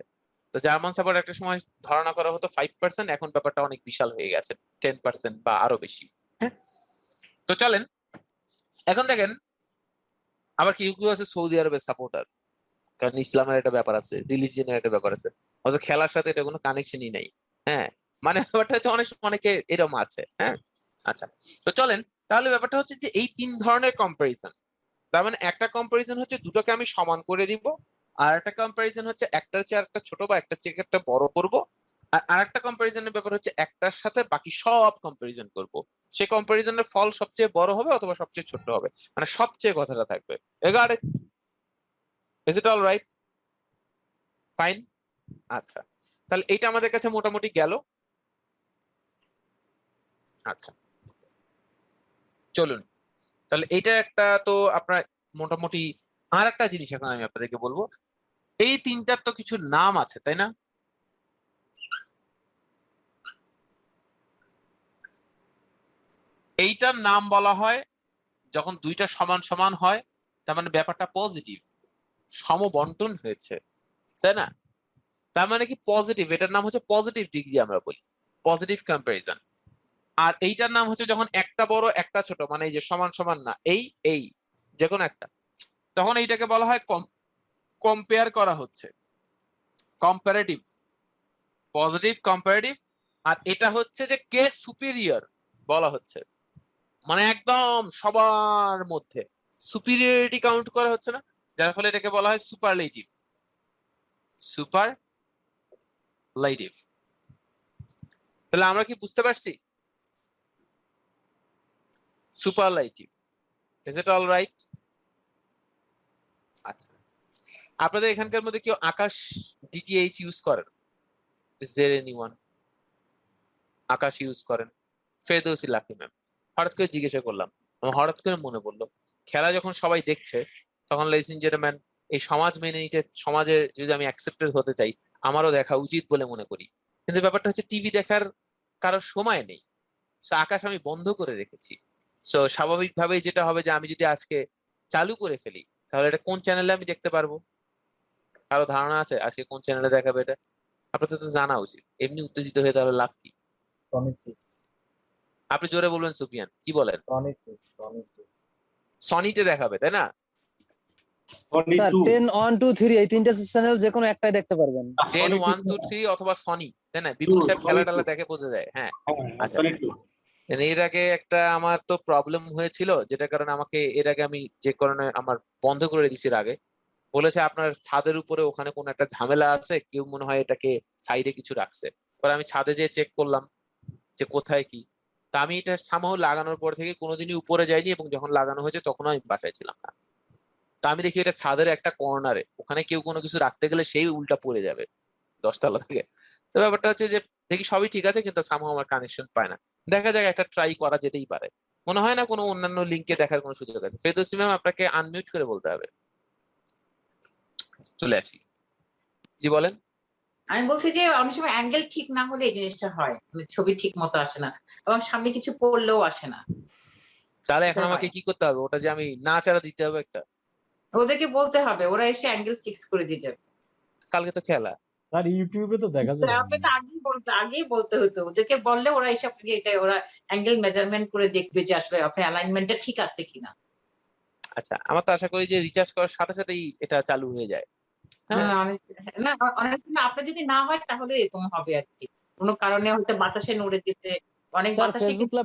তো জার্মান সাপোর্ট একটা সময় ধারণা করা হতো 5%, এখন ব্যাপারটা অনেক বিশাল হয়ে গেছে, 10% বা আরো বেশি। হ্যাঁ, তো চলেন এখন দেখেন, আবার কেউ কেউ আছে সৌদি আরবের সাপোর্টার, কারণ ইসলামের একটা ব্যাপার আছে, রিলিজিয়নের একটা ব্যাপার আছে, অথচ খেলার সাথে এটা কোনো কানেকশনই নাই। হ্যাঁ, মানে ব্যাপারটা হচ্ছে অনেক সময় অনেকে এরকম আছে। হ্যাঁ, আচ্ছা, তো চলেন তাহলে ব্যাপারটা হচ্ছে যে এই তিন ধরনের কম্পারিজন। তার মানে একটা কম্পারিজন হচ্ছে দুটোকে আমি সমান করে দিব, আর একটা কম্পারিজন হচ্ছে একটার চেয়ে আরেকটা ছোট বা একটার চেয়ে একটা বড় করব, আর আরেকটা কম্পারিজনের ব্যাপার হচ্ছে একটার সাথে বাকি সব কম্পারিজন করব, সেই কম্পারিজনের ফল সবচেয়ে বড় হবে অথবা সবচেয়ে ছোট হবে, মানে সবচেয়ে কথাটা থাকবে। এগার is it all right? Fine. আচ্ছা, তাহলে এইটা আমাদের কাছে মোটামুটি গেল। আচ্ছা, চলুন তাহলে এইটা একটা তো আপনার মোটামুটি। আর একটা জিনিস এখন আমি আপনাদেরকে বলবো, এই তিনটার তো কিছু নাম আছে, তাই না? এইটার নাম বলা হয় যখন দুইটা সমান সমান হয়, তার মানে ব্যাপারটা পজিটিভ, সমবন্টন হয়েছে, তাই না? তার মানে কি পজিটিভ, এটার নাম হচ্ছে পজিটিভ ডিগ্রি, আমরা বলি পজিটিভ কম্পারিজন। আর এইটার নাম হচ্ছে যখন একটা বড় একটা ছোট, মানে এই যে সমান সমান না, এই এই যে কোনো একটা, তখন এইটাকে বলা হয় কম্পেয়ার করা হচ্ছে, কম্পারেটিভ, পজিটিভ কম্পারেটিভ। আর এটা হচ্ছে যে কে সুপিরিয়র বলা হচ্ছে, মানে একদম সবার মধ্যে সুপিরিয়রিটি কাউন্ট করা হচ্ছে না, যার ফলে এটাকে বলা হয় সুপারলেটিভ, সুপারলেটিভ। তাহলে আমরা কি বুঝতে পারছি? Superlative, is it all right? আচ্ছা, আপনাদের এখানকার মধ্যে কেউ আকাশ ডিটিএইচ ইউজ করেন? Is there anyone Akash use করেন? ফেরদৌসী লাকি ম্যাম। হঠাৎ করে জিজ্ঞাসা করলাম, আমার হঠাৎ করে মনে পড়লো, খেলা যখন সবাই দেখছে তখন ladies and gentlemen, এই সমাজ মেনে নিতে, সমাজে যদি আমি অ্যাকসেপ্টেড হতে চাই, আমারও দেখা উচিত বলে মনে করি। কিন্তু ব্যাপারটা হচ্ছে টিভি দেখার কারোর সময় নেই, সো আকাশ আমি বন্ধ করে রেখেছি। সো স্বাভাবিকভাবেই যেটা হবে যে আমি যদি আজকে চালু করে ফেলি, তাহলে এটা কোন চ্যানেলে আমি দেখতে পারবো? কারো ধারণা আছে আজকে কোন চ্যানেলে দেখাবে এটা? আপনাদের তো জানা উচিত, এমনি উত্তেজিত হয়ে তাহলে লাভ কি? আপনি জোরে বলবেন সুফিয়ান, কি বলেন? সনিতে দেখাবে, তাই না? সনি স্যার 2 10 1 2 3 এই তিনটা চ্যানেল যে কোনো একটাই দেখতে পারবেন। 10 1 2 3 অথবা সনি, তাই না? বিপুল সাহেব সনি খেলা 2 টেলা দেখে বোঝা যায়। হ্যাঁ, আচ্ছা। সনি 2 এর আগে একটা আমার তো প্রবলেম হয়েছিল, যেটা কারণে আমাকে এর আগে আমি যে কারণে আমার বন্ধ করে দিছি এর আগে, বলেছে আপনার ছাদের উপরে ওখানে কোনো একটা ঝামেলা আছে, কেউ মনে হয় এটাকে সাইডে কিছু রাখছে। পরে আমি ছাদে যেয়ে চেক করলাম যে কোথায় কি। তা আমি এটা সামহাও লাগানোর পর থেকে কোনোদিনই উপরে যাইনি, এবং যখন লাগানো হয়েছে তখনও আমি বাসায় ছিলাম না। তা আমি দেখি এটা ছাদের একটা কর্নারে, ওখানে কেউ কোনো কিছু রাখতে গেলে সেই উল্টা পড়ে যাবে 10 তলা থেকে। তো ব্যাপারটা হচ্ছে যে দেখি সবই ঠিক আছে, কিন্তু সামহাও আমার কানেকশন পায় না। দেখা যাক, একটা ট্রাই করা যেতেই পারে। মনে হয় না কোনো অন্যান্য লিঙ্কে দেখার কোনো সুযোগ আছে। ফেরদৌসী ম্যাম, আপনাকে আনমিউট করে বলতে হবে। চলে আসি, জি বলেন। আমি বলছি যে অনেক সময় অ্যাঙ্গেল ঠিক না হলে এই জিনিসটা হয়, মানে ছবি ঠিক মতো আসে না এবং সামনে কিছু পড়লেও আসে না। তাহলে এটা এখন আমাকে হয়। কি করতে হবে? ওটা যে আমি না চারা দিতে হবে একটা? ওদেরকে বলতে হবে, ওরা এসে অ্যাঙ্গেল ফিক্স করে দিয়ে যাবে। কালকে তো খেলা। স্যার ইউটিউবে তো দেখা যায়। আপনাকে আগেই বলতে হতো, ওদেরকে বললে ওরা এসে আপনাকে এটা ওরা অ্যাঙ্গেল মেজারমেন্ট করে দেখবে যে আসলে আপনার অ্যালাইনমেন্টটা ঠিক আছে কিনা। আচ্ছা, আমার তো আশা করি যে রিচার্জ করার সাথে সাথেই এটা চালু হয়ে যায়। হ্যাঁ, অনেক সময় আপনার যদি না হয় তাহলে এরকম হবে আর কি, কোনো কারণে হয়তো বাতাসে নড়ে গেছে, অনেক স্যার বাতাসে কিন্তু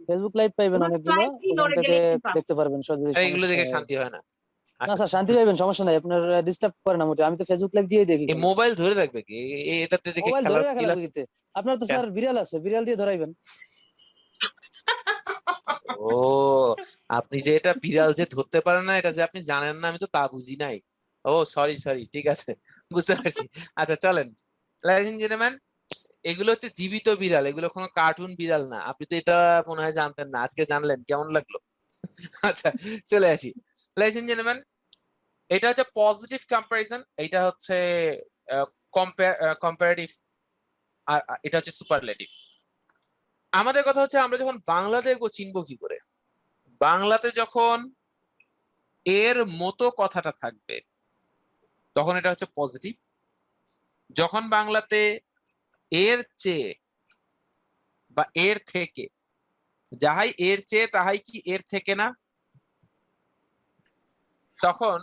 ফেসবুক লাইভ পাইবেন অনেকগুলো, slightly ওখান নড়ে থেকে গেলে কিন্তু দেখতে পারবেন যদি আর এগুলো সমস্যা দেখে হয়। শান্তি হয় না। না আচ্ছা, স্যার শান্তি পাইবেন, সমস্যা নাই, আপনার ডিস্টার্ব করে না মোটে। আমি তো ফেসবুক লাইভ দিয়েই দেখি। এই মোবাইল ধরে থাকবে কি? এটাতে দেখে মোবাইল ধরে খেলার রাখা ফিল লাগবে আছে? কিতে? আপনার তো স্যার বিড়াল আছে, বিড়াল দিয়ে ধরাইবেন। ও, আপনি যে এটা বিড়াল যে ধরতে পারেন না, এটা যে আপনি জানেন না, আমি তো তা বুঝি নাই। ও সরি সরি, ঠিক আছে, বুঝতে পারছি। আচ্ছা চলেন, ladies and gentlemen, এগুলো হচ্ছে জীবিত বিড়াল, এগুলো কোনো কার্টুন বিড়াল না। আপনি তো এটা মনে হয় জানতেন না, আজকে জানলেন, কেমন লাগলো? আচ্ছা, চলে আসি। ladies and gentlemen, এটা হচ্ছে পজিটিভ কম্পারিজন, এটা হচ্ছে কম্পারেটিভ, আর এটা হচ্ছে সুপারলেটিভ। আমাদের কথা হচ্ছে আমরা যখন বাংলা দেখবো চিনবো কি করে? বাংলাতে যখন এর মতো কথাটা থাকবে তখন এটা হচ্ছে পজিটিভ। যখন বাংলাতে এর চেয়ে বা এর থেকে, যাহাই এর চেয়ে তাহাই কি এর থেকে না, তখন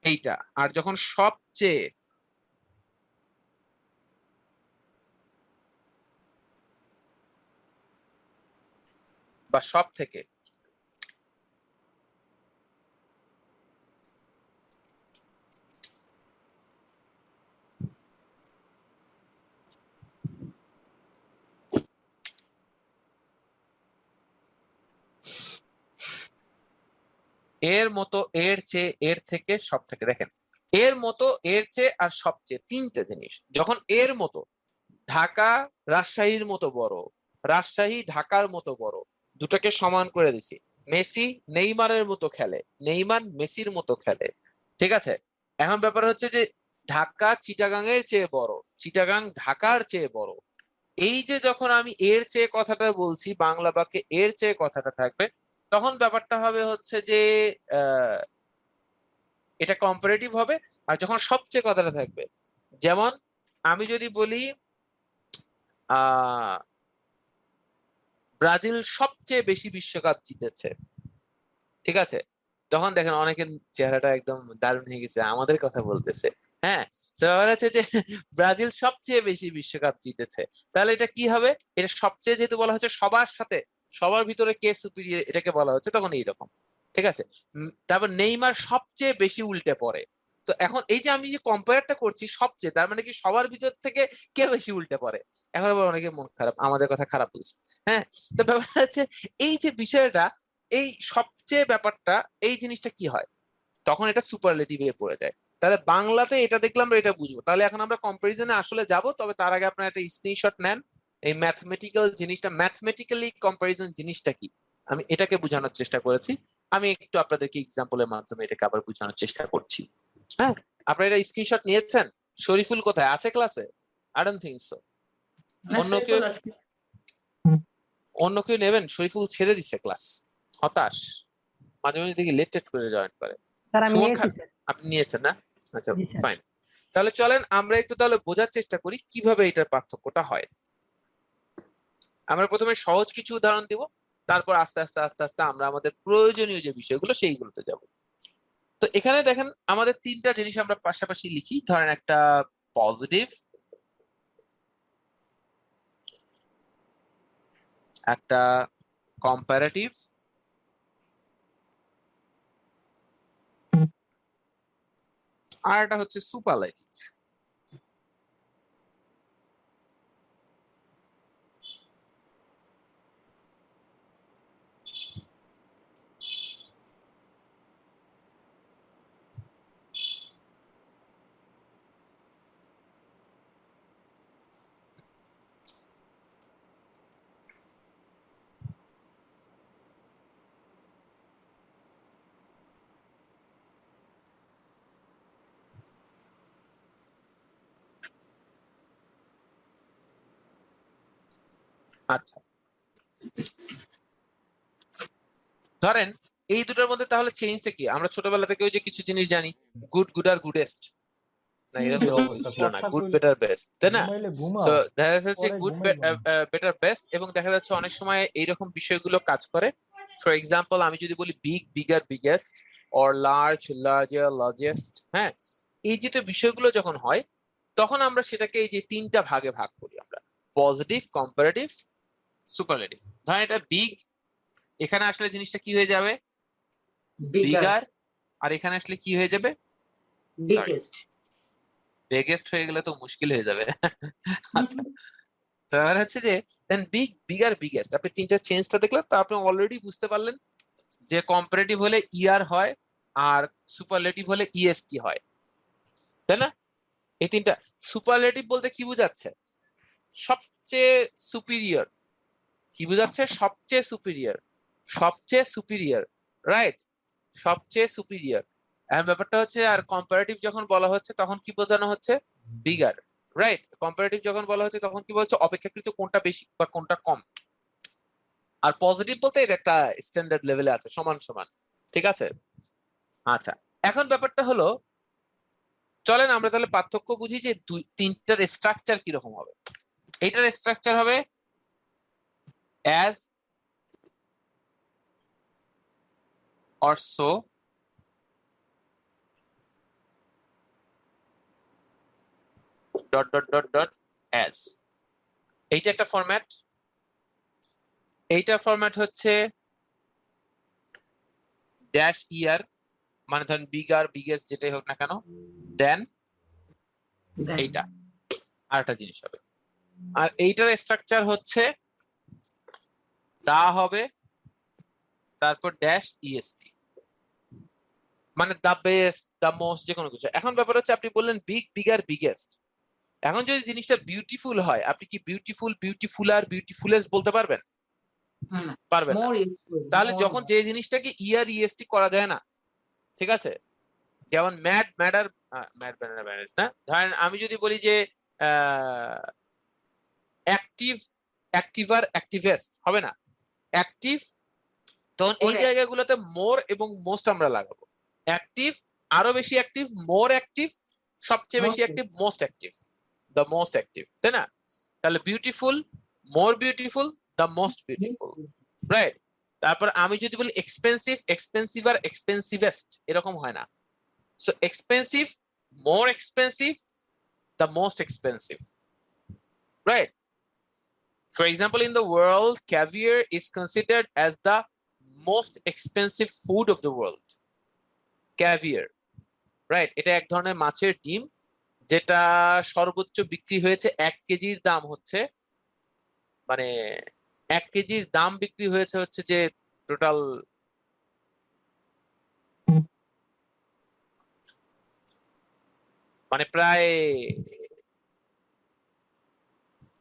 এইটা। আর যখন সবচেয়ে, বা সব থেকে, এর মতো, এর চেয়ে, এর থেকে, সব থেকে। দেখেন, এর মতো, এর চেয়ে আর সবচেয়ে, তিনটে জিনিস। যখন এর মতো, ঢাকা রাজশাহীর মতো বড়, রাজশাহী ঢাকার মতো বড়, দুটাকে সমান করে দিছি। মেসি নেইমারের মতো খেলে, নেইমার মেসির মতো খেলে, ঠিক আছে? এখন ব্যাপার হচ্ছে যে ঢাকা চিটাগাং এর চেয়ে বড়, চিটাগাং ঢাকার চেয়ে বড়। এই যে যখন আমি এর চেয়ে কথাটা বলছি, বাংলা বাক্যে এর চেয়ে কথাটা থাকবে, তখন ব্যাপারটা হবে হচ্ছে যে আহ এটা কম্পারেটিভ হবে। আর যখন সবচেয়ে কথাটা থাকবে, যেমন আমি যদি বলি আহ ব্রাজিল সবচেয়ে বেশি বিশ্বকাপ জিতেছে, ঠিক আছে? তখন দেখেন অনেকের চেহারাটা একদম দারুণ হয়ে গেছে, আমাদের কথা বলতেছে। হ্যাঁ, তো ব্যাপার হচ্ছে যে ব্রাজিল সবচেয়ে বেশি বিশ্বকাপ জিতেছে, তাহলে এটা কি হবে? এটা সবচেয়ে যেহেতু বলা হচ্ছে সবার সাথে, সবার ভিতরে কে সুপিরিয়র এটাকে বলা হচ্ছে, তখন এইরকম, ঠিক আছে? তারপর নেইমার সবচেয়ে বেশি উল্টে পড়ে। তো এখন এই যে আমি যে কম্পেয়ারটা করছি সবচেয়ে, তার মানে কি সবার ভিতর থেকে কে বেশি উল্টে পড়ে? এখন আবার অনেকে মন খারাপ, আমাদের কথা খারাপ বলছে। হ্যাঁ, তো ব্যাপারটা হচ্ছে এই যে বিষয়টা, এই সবচেয়ে ব্যাপারটা, এই জিনিসটা কি হয়? তখন এটা সুপারলেটিভে পড়ে যায়। তাহলে বাংলাতে এটা দেখলাম, আমরা এটা বুঝবো। তাহলে এখন আমরা কম্পারিজনে আসলে যাব, তবে তার আগে আপনারা একটা স্ক্রিনশট নেন। এই ম্যাথমেটিক্যাল জিনিসটা, ম্যাথমেটিক্যালি কম্পারিজন জিনিসটা কি, আমি এটাকে বোঝানোর চেষ্টা করেছি। আমি একটু আপনাদেরকে এক্সাম্পলের মাধ্যমে এটাকে আবার বোঝানোর চেষ্টা করছি। হ্যাঁ, আপনারা এটা স্ক্রিনশট নিয়েছেন? শরীফুল কোথায় আছে? ক্লাসে? I don't think so. অন্য কেউ, অন্য কেউ নেবেন? শরীফুল ছেড়ে দিচ্ছে ক্লাস, হতাশ, মাঝে মাঝে দেখি লেট টেট করে জয়েন করে। স্যার আমি সুমন নিয়েছি খান, স্যার। আপনি নিয়েছেন না? আচ্ছা, জি স্যার। ফাইন। তাহলে চলেন আমরা একটু তাহলে বোঝার চেষ্টা করি কিভাবে এটার পার্থক্যটা হয়। আমরা প্রথমে সহজ কিছু উদাহরণ দিব, তারপর আস্তে আস্তে আস্তে আস্তে আমরা আমাদের প্রয়োজনীয় যে বিষয়গুলো সেইগুলোতে যাব। তো এখানে দেখেন আমাদের তিনটা জিনিস আমরা পাশাপাশি লিখি। ধরেন একটা পজিটিভ, একটা কম্পারেটিভ, আর একটা হচ্ছে সুপারলেটিভ। আচ্ছা, ধরেন এই দুটোর মধ্যে তাহলে চেঞ্জটা কি? আমরা ছোটবেলা থেকে ওই যে কিছু জিনিস জানি, গুড, গুড আর গুডেস্ট, না কি এরকম অবস্থা, ছিল না, কথা গুড কইলে বেটার বেস্ট, তাই না? ঘুমাইলে ঘুমাও, সো দেখা যাচ্ছে পরে গুড ঘুমাইবো না। বেটার বেস্ট, এবং দেখা যাচ্ছে অনেক সময় এইরকম বিষয়গুলো কাজ করে। ফর এক্সাম্পল আমি যদি বলি big, bigger, biggest, or large, larger, largest, হ্যাঁ, এই যে বিষয়গুলো যখন হয় তখন আমরা সেটাকে এই যে তিনটা ভাগে ভাগ করি আমরা, পজিটিভ, কম্পারেটিভ, সুপারলেটিভ। ধরেন এটা বিগ, এখানে আসলে জিনিসটা কি হয়ে যাবে? Bigger, bigger. আর এখানে আসলে কি হয়ে যাবে? বিগেস্ট। বিগেস্ট হয়ে গেলে তো মুশকিল হয়ে যাবে। আচ্ছা, তাহলে হচ্ছে যে দেন বিগ, বিগার, বিগেস্ট, আপনি তিনটা চেঞ্জটা দেখলেন, তো আপনি অলরেডি বুঝতে পারলেন যে কম্পারেটিভ হলে ইয়ার হয় আর সুপারলেটিভ হলে ইএসটি হয়, তাই না? এই তিনটা। সুপারলেটিভ বলতে কি বোঝাচ্ছে? সবচেয়ে সুপিরিয়র। কি বোঝাচ্ছে? সবচেয়ে সুপিরিয়র, সবচেয়ে সুপিরিয়র, রাইট, সবচেয়ে সুপিরিয়র। এখন ব্যাপারটা হচ্ছে, আর কম্পারেটিভ যখন বলা হচ্ছে তখন কি বোঝানো হচ্ছে? Bigger, right. কম্পারেটিভ যখন বলা হচ্ছে তখন কি বলছে? অপেক্ষাকৃত কোনটা বেশি বা কোনটা কম। আর পজিটিভ বলতে এটা একটা স্ট্যান্ডার্ড লেভেলে আছে, সমান সমান, ঠিক আছে? আচ্ছা, এখন ব্যাপারটা হলো, চলেন আমরা তাহলে পার্থক্য বুঝি যে তিনটার স্ট্রাকচার কিরকম হবে। এইটার স্ট্রাকচার হবে as or so, dot dot dot dot as, এইটা একটা ফরম্যাট। এইটা ফরম্যাট হচ্ছে ড্যাশ ইয়ার, মানে ধরেন বিগার, বিগেস্ট যেটাই হোক না কেন, দেন এইটা আরেকটা জিনিস হবে। আর এইটার স্ট্রাকচার হচ্ছে দা হবে, তারপর ড্যাশ ইএসটি, মানে দা বেস্ট, দা মোস্ট, যে কোনো কিছু। এখন ব্যাপার হচ্ছে আপনি বললেন বিগ, বিগার, বিগেস্ট। এখন যদি জিনিসটা বিউটিফুল হয়, আপনি কি বিউটিফুল, বিউটিফুলার, বিউটিফুলেস্ট বলতে পারবেন? পারবেন না। তাহলে যখন যে জিনিসটাকে ইয়ার ইএসটি করা যায় না, ঠিক আছে, যেমন ম্যাড, ম্যাডার, ম্যাড ব্যানার ব্যানার না, ধরেন আমি যদি বলি যে অ্যাক্টিভ, অ্যাক্টিভার, অ্যাক্টিভেস্ট হবে না, অ্যাক্টিভ, তখন এই জায়গাগুলোতে মোর এবং মোস্ট আমরা লাগাবো। অ্যাক্টিভ, আরো বেশি অ্যাক্টিভ, মোর অ্যাক্টিভ, সবচেয়ে বেশি active, most active, the most active, তাই না? তাহলে beautiful, more beautiful, the most beautiful, right. তারপর আমি যদি বলি এক্সপেন্সিভ, এক্সপেন্সিভ আর এক্সপেন্সিভেস্ট, এরকম হয় না। So expensive, more expensive, the most expensive, right. For example, in the world, caviar is considered as the most expensive food of the world. Caviar, right? এটা এক ধরনের মাছের ডিম, যেটা সর্বোচ্চ বিক্রি হয়েছে 1 কেজির দাম হচ্ছে, মানে 1 কেজির দাম বিক্রি হয়েছে হচ্ছে যে টোটাল মানে প্রায়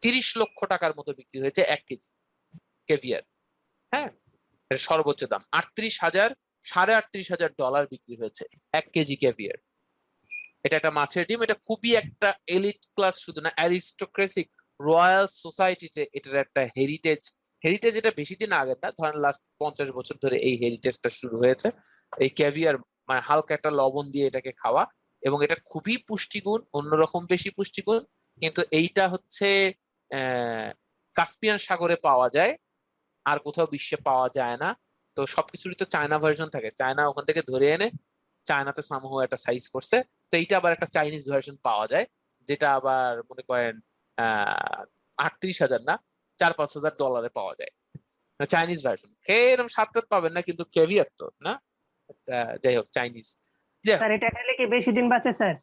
30 লক্ষ টাকার মতো বিক্রি হয়েছে 1 কেজি ক্যাভিয়ার। হ্যাঁ, এর সর্বোচ্চ দাম 38,000 $38,000 বিক্রি হয়েছে 1 কেজি ক্যাভিয়ার। এটা একটা মাছের ডিম, এটা খুবই একটা এলিট ক্লাস, শুধু না অ্যারিস্টোক্রেসিক রয়্যাল সোসাইটিতে এটার একটা হেরিটেজ। হেরিটেজ এটা বেশি দিন আগের না, ধরেন লাস্ট 50 বছর ধরে এই হেরিটেজটা শুরু হয়েছে। এই ক্যাভিয়ার মানে হালকা একটা লবণ দিয়ে এটাকে খাওয়া, এবং এটা খুবই পুষ্টিগুণ, অন্যরকম বেশি পুষ্টিগুণ। কিন্তু এইটা হচ্ছে কাস্পিয়ান সাগরে পাওয়া যায়, আর কোথাও বিশ্বে পাওয়া যায় না। তো সবকিছুরই তো চায়না ভার্সন থাকে, চায়না ওখান থেকে ধরে এনে চায়নাতে সামহাও একটা সাইজ করছে, তো এইটা আবার একটা চাইনিজ ভার্সন পাওয়া যায়, যেটা আবার মনে করেন 38,000 না $4-5,000 পাওয়া যায়, চাইনিজ ভার্সন। খেয়ে এরকম স্বাদ পাবেন না, কিন্তু কেভিয়ার তো না, যাই হোক চাইনিজ। স্যার এটা খেলে কি বেশি দিন বাঁচে স্যার?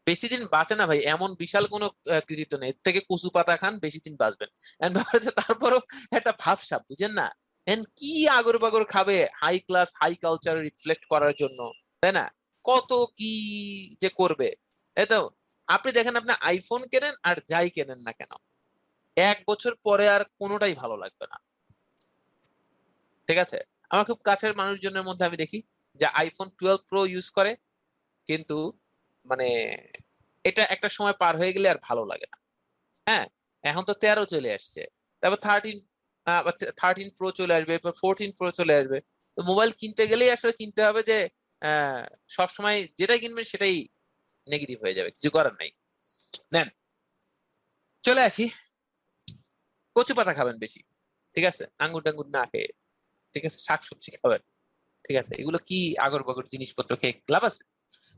বেশি দিন বাঁচে না ভাই, এমন বিশাল কোনো কৃতিত্ব নেই, এর থেকে কচু পাতা খান বেশি দিন বাঁচবেন। তারপরও একটা ভাবসাব, বুঝেন না, কি আগর বাগর খাবে high class high culture reflect করার জন্য, তাই না? কত কি যে করবে। তো আপনি দেখেন, আপনি আইফোন কেনেন আর যাই কেনেন না কেন, 1 বছর পরে আর কোনোটাই ভালো লাগবে না, ঠিক আছে? আমার খুব কাছের মানুষজনের মধ্যে আমি দেখি যে আইফোন 12 প্রো ইউজ করে, কিন্তু মানে এটা একটা সময় পার হয়ে গেলে আর ভালো লাগে না। হ্যাঁ, এখন তো 13 চলে আসছে, তারপর 13 প্রো চলে আসবে, এরপর 14 প্রো চলে আসবে। তো মোবাইল কিনতে গেলেই আসলে কিনতে হবে যে সবসময় যেটাই কিনবেন সেটাই নেগেটিভ হয়ে যাবে, কিছু করার নাই। নেন, চলে আসি, কচু পাতা খাবেন বেশি, ঠিক আছে? আঙ্গুর টাঙ্গুর না খেয়ে, ঠিক আছে? শাকসবজি খাবেন, ঠিক আছে? এগুলো কি আগর বগর জিনিসপত্র খেয়ে লাভ আছে?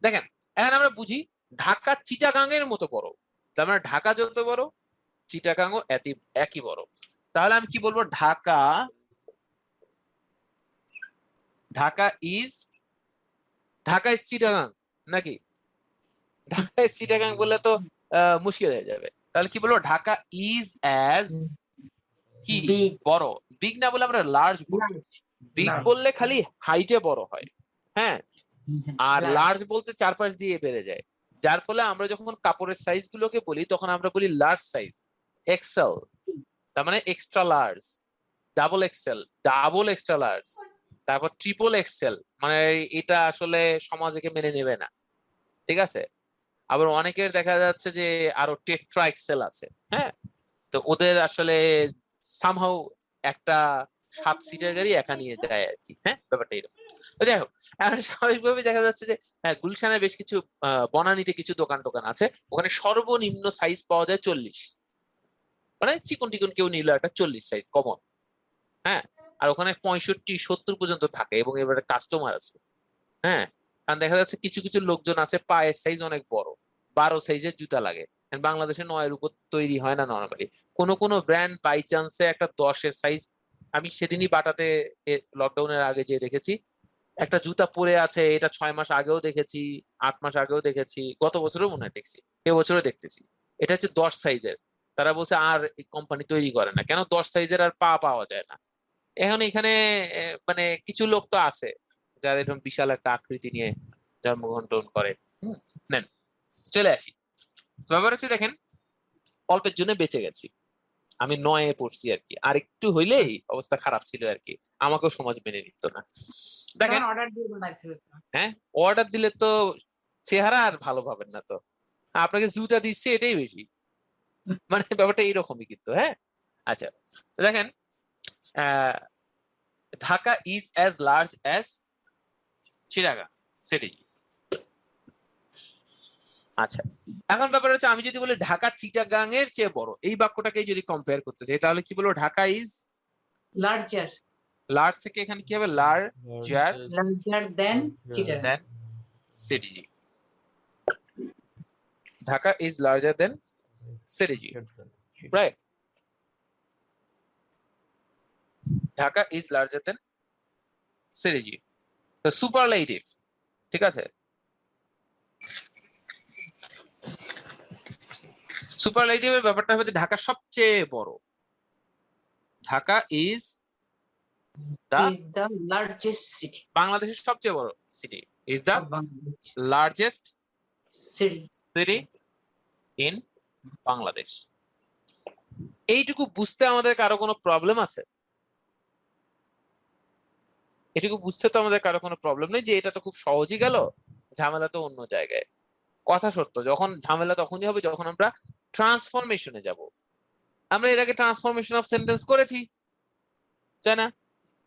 দেখেন, এখন আমরা বুঝি ঢাকা চিটাগাং এর মতো বড়, তার মানে ঢাকা যত বড় চিটাগাংও একই বড়। তাহলে আমি কি বলবো? ঢাকা ইজ চিটাগাং, নাকি? ঢাকা ইজ চিটাগাং বললে তো মুশকিল হয়ে যাবে। তাহলে কি বলবো? ঢাকা ইজ অ্যাজ কি Big. বড়। বিগ না বলে আমরা লার্জ বলবো। Big Large. বললে খালি হাইটে বড় হয়, হ্যাঁ, আর Large. লার্জ বলতে চারপাশ দিয়ে বেড়ে যায়, যার ফলে আমরা যখন কাপড়ের সাইজ গুলোকে বলি তখন আমরা বলি লার্জ সাইজ, এক্সেল, তার মানে extra large, double XL, double extra large, তারপর ট্রিপল এক্সেল, মানে এটা আসলে সমাজ একে মেনে নেবে না, ঠিক আছে? আবার অনেকের দেখা যাচ্ছে যে আরো টেট্রা এক্সেল আছে, হ্যাঁ, তো ওদের আসলে সামহাউ একটা 7 সিটের গাড়ি একা নিয়ে যায় আর কি, হ্যাঁ, ব্যাপারটা এরকম। তো যাই হোক, এখন স্বাভাবিকভাবে দেখা যাচ্ছে যে হ্যাঁ, গুলশানে বেশ কিছু বনানীতে কিছু দোকান টোকান আছে, ওখানে সর্বনিম্ন সাইজ পাওয়া যায় 40, মানে চিকন টিকন কেউ নিল একটা 40 সাইজ কমন, হ্যাঁ, আর ওখানে 65-70 পর্যন্ত থাকে, এবং এবারে কাস্টমার আছে, হ্যাঁ। কারণ দেখা যাচ্ছে কিছু কিছু লোকজন আছে পায়ের সাইজ অনেক বড়, 12 সাইজের জুতা লাগে, বাংলাদেশে 9-এর উপর তৈরি হয় না নরমালি, কোনো ব্র্যান্ড বাই চান্সে একটা 10-এর সাইজ। আমি সেদিনই বাটাতে লকডাউনের আগে যে দেখেছি একটা জুতা পরে আছে, এটা 6 মাস আগেও দেখেছি, 8 মাস আগেও দেখেছি, গত বছরও মনে হয় দেখছি, এবছরও দেখতেছি। এটা হচ্ছে 10 সাইজের। তারা বলছে আর কোম্পানি তৈরি করে না, কেন 10 সাইজের আর পাওয়া যায় না। এখন এখানে মানে কিছু লোক তো আছে যারা এরকম বিশাল একটা আকৃতি নিয়ে জন্মগ্রহণ করে। নেন, চলে আসি। ব্যাপার হচ্ছে দেখেন, অল্পের জন্য বেঁচে গেছি, আমি 9-এ পড়ছি আর কি, আর একটু হইলেই অবস্থা খারাপ ছিল আর কি, আমাকেও সমাজ মেনে নিত না। দেখেন, অর্ডার দিয়ে বানাইতে হতো। হ্যাঁ, অর্ডার দিলে তো চেহারা আর ভালো পাবেন না, তো আপনাকে জুতা দিচ্ছে এটাই বেশি, মানে ব্যাপারটা এইরকমই কিন্তু, হ্যাঁ। আচ্ছা, তো দেখেন, Dhaka is as large as Chittagong city. আচ্ছা, এখন ব্যাপার হচ্ছে আমি যদি বলি ঢাকা চিটাগাং এর চেয়ে বড়, এই বাক্যটাকে যদি কম্পেয়ার করতে চাই তাহলে কি বলবো? ঢাকা ইজ লার্জার লার্জ থেকে এখানে কি হবে? Larger than Chittagong. Than city. Dhaka is larger than city, right? Dhaka is larger than city, তো সুপারলেটিভ, ঠিক আছে? সুপারলেটিভের ব্যাপারটা হচ্ছে ঢাকা সবচেয়ে বড়, Dhaka is Is the largest city বাংলাদেশের সবচেয়ে বড় city, is the of Bangladesh. Largest City. City in Bangladesh. এইটুকু বুঝতে আমাদের কারো কোনো প্রবলেম আছে? এটুকু বুঝতে তো আমাদের কারো কোনো প্রবলেম নেই যে এটা তো খুব সহজই গেল, ঝামেলা তো অন্য জায়গায়। কথা সত্য, যখন ঝামেলা তখনই হবে যখন আমরা ট্রান্সফরমেশনে যাব। আমরা এর আগে ট্রান্সফরমেশন অফ সেন্টেন্স করেছি, তাই না?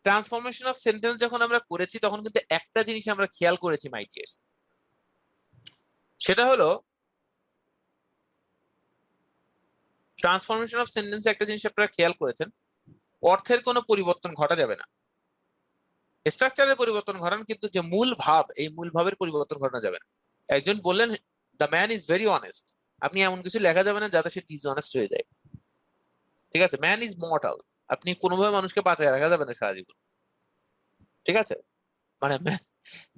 ট্রান্সফরমেশন অফ সেন্টেন্স যখন আমরা করেছি তখন কিন্তু একটা জিনিস আমরা খেয়াল করেছি মাই ডিয়ার্স, সেটা হলো ট্রান্সফরমেশন অফ সেন্টেন্সে একটা জিনিস আপনারা খেয়াল করেছেন, অর্থের কোনো পরিবর্তন ঘটা যাবে না। স্ট্রাকচারের পরিবর্তন ঘটান, কিন্তু যে মূল ভাব, এই মূল ভাবের পরিবর্তন ঘটানো যাবে না। একজন বললেন the man is very honest, আপনি এমন কিছু লেখা যাবে না যাতে সে ডিসঅনেস্ট হয়ে যায়। ঠিক আছে, ম্যান ইজ মর্টাল, আপনি কোনোভাবে মানুষকে বাঁচায় রাখা যাবে না সারা জীবন। ঠিক আছে, মানে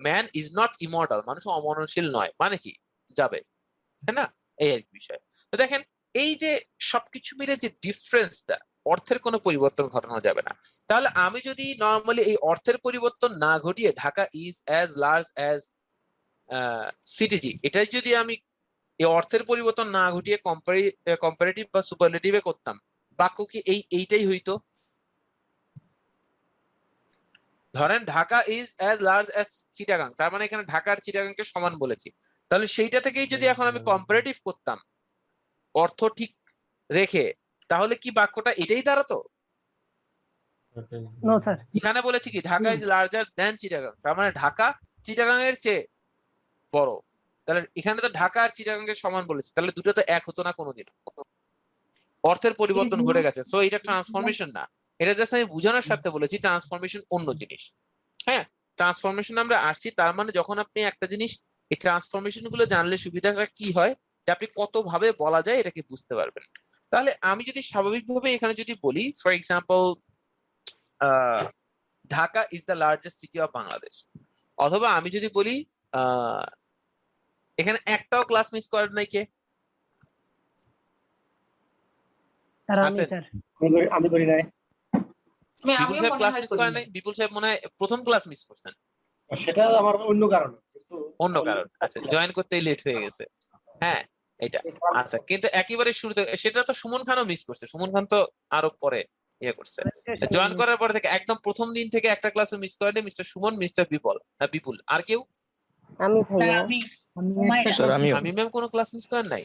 ম্যান ইজ নট ইমর্টাল, মানুষ অমরণশীল নয়, মানে কি যাবে, তাই না? এই আর কি বিষয়। তো দেখেন, এই যে সবকিছু মিলে যে ডিফারেন্সটা, অর্থের কোনো পরিবর্তন ঘটানো যাবে না। তাহলে আমি যদি নর্মালি এই অর্থের পরিবর্তন না ঘটিয়ে Dhaka is as large as CTG, এটাই যদি আমি এই অর্থের পরিবর্তন না ঘটিয়ে কম্পারেটিভ বা সুপারলেটিভে করতাম, বাক্য কি এইটাই হইতো? ধরেন Dhaka is as large as Chittagong, তার মানে এখানে ঢাকা আর চিটাগাংকে সমান বলেছি। তাহলে সেইটা থেকেই যদি এখন আমি কম্পারেটিভ করতাম অর্থ ঠিক রেখে, তাহলে কি বাক্যটা এটাই দাঁড়াতো? No sir. এখানে বলেছি কি Dhaka is larger than Chittagong, তার মানে ঢাকা চিটাগাং এর চেয়ে বড়। তাহলে এখানে তো ঢাকা আর চিটাগাং এর সমান বলেছি, তাহলে দুটো তো এক হতো না কোনোদিন। অর্থের পরিবর্তন ঘটে গেছে, সো এটা ট্রান্সফরমেশন না। এটা জাস্ট আমি বোঝানোর সাথে বলেছি, ট্রান্সফরমেশন অন্য জিনিস। হ্যাঁ, ট্রান্সফরমেশন আমরা আসছি, তার মানে যখন আপনি একটা জিনিস, এই ট্রান্সফরমেশন গুলো জানলে সুবিধাটা কি হয়, যে আপনি কত ভাবে বলা যায় এটাকে বুঝতে পারবেন। তাহলে আমি যদি স্বাভাবিকভাবে এখানে যদি বলি, for example Dhaka is the largest city of Bangladesh, অথবা আমি যদি বলি এখানে একটাও ক্লাস মিস করেন নাই কে? স্যার আমি আছেন? স্যার। আমি করি নাই। বিপুল আমিও সাহেব মনে ক্লাস হয় মিস করি করেন নাই। নাই? বিপুল সাহেব মনে হয় প্রথম ক্লাস মিস করছেন। সেটা আমার অন্য কারণে, কিন্তু অন্য কারণ, আচ্ছা, জয়েন করতেই লেট হয়ে গেছে। হ্যাঁ, এটা আচ্ছা, কিন্তু একেবারে শুরুতে সেটা তো সুমন খানও মিস করছে। সুমন খান তো আরো পরে ইয়ে করছে, জয়েন করার পর থেকে একদম প্রথম দিন থেকে একটা ক্লাসও মিস করেনি মিস্টার সুমন, মিস্টার বিপুল। আর কেউ? আমি স্যার ভাইয়া। আমি আমি হুমায়রা। একটা স্যার আমিও। আমি ম্যাম কোনো ক্লাস মিস করেন নাই?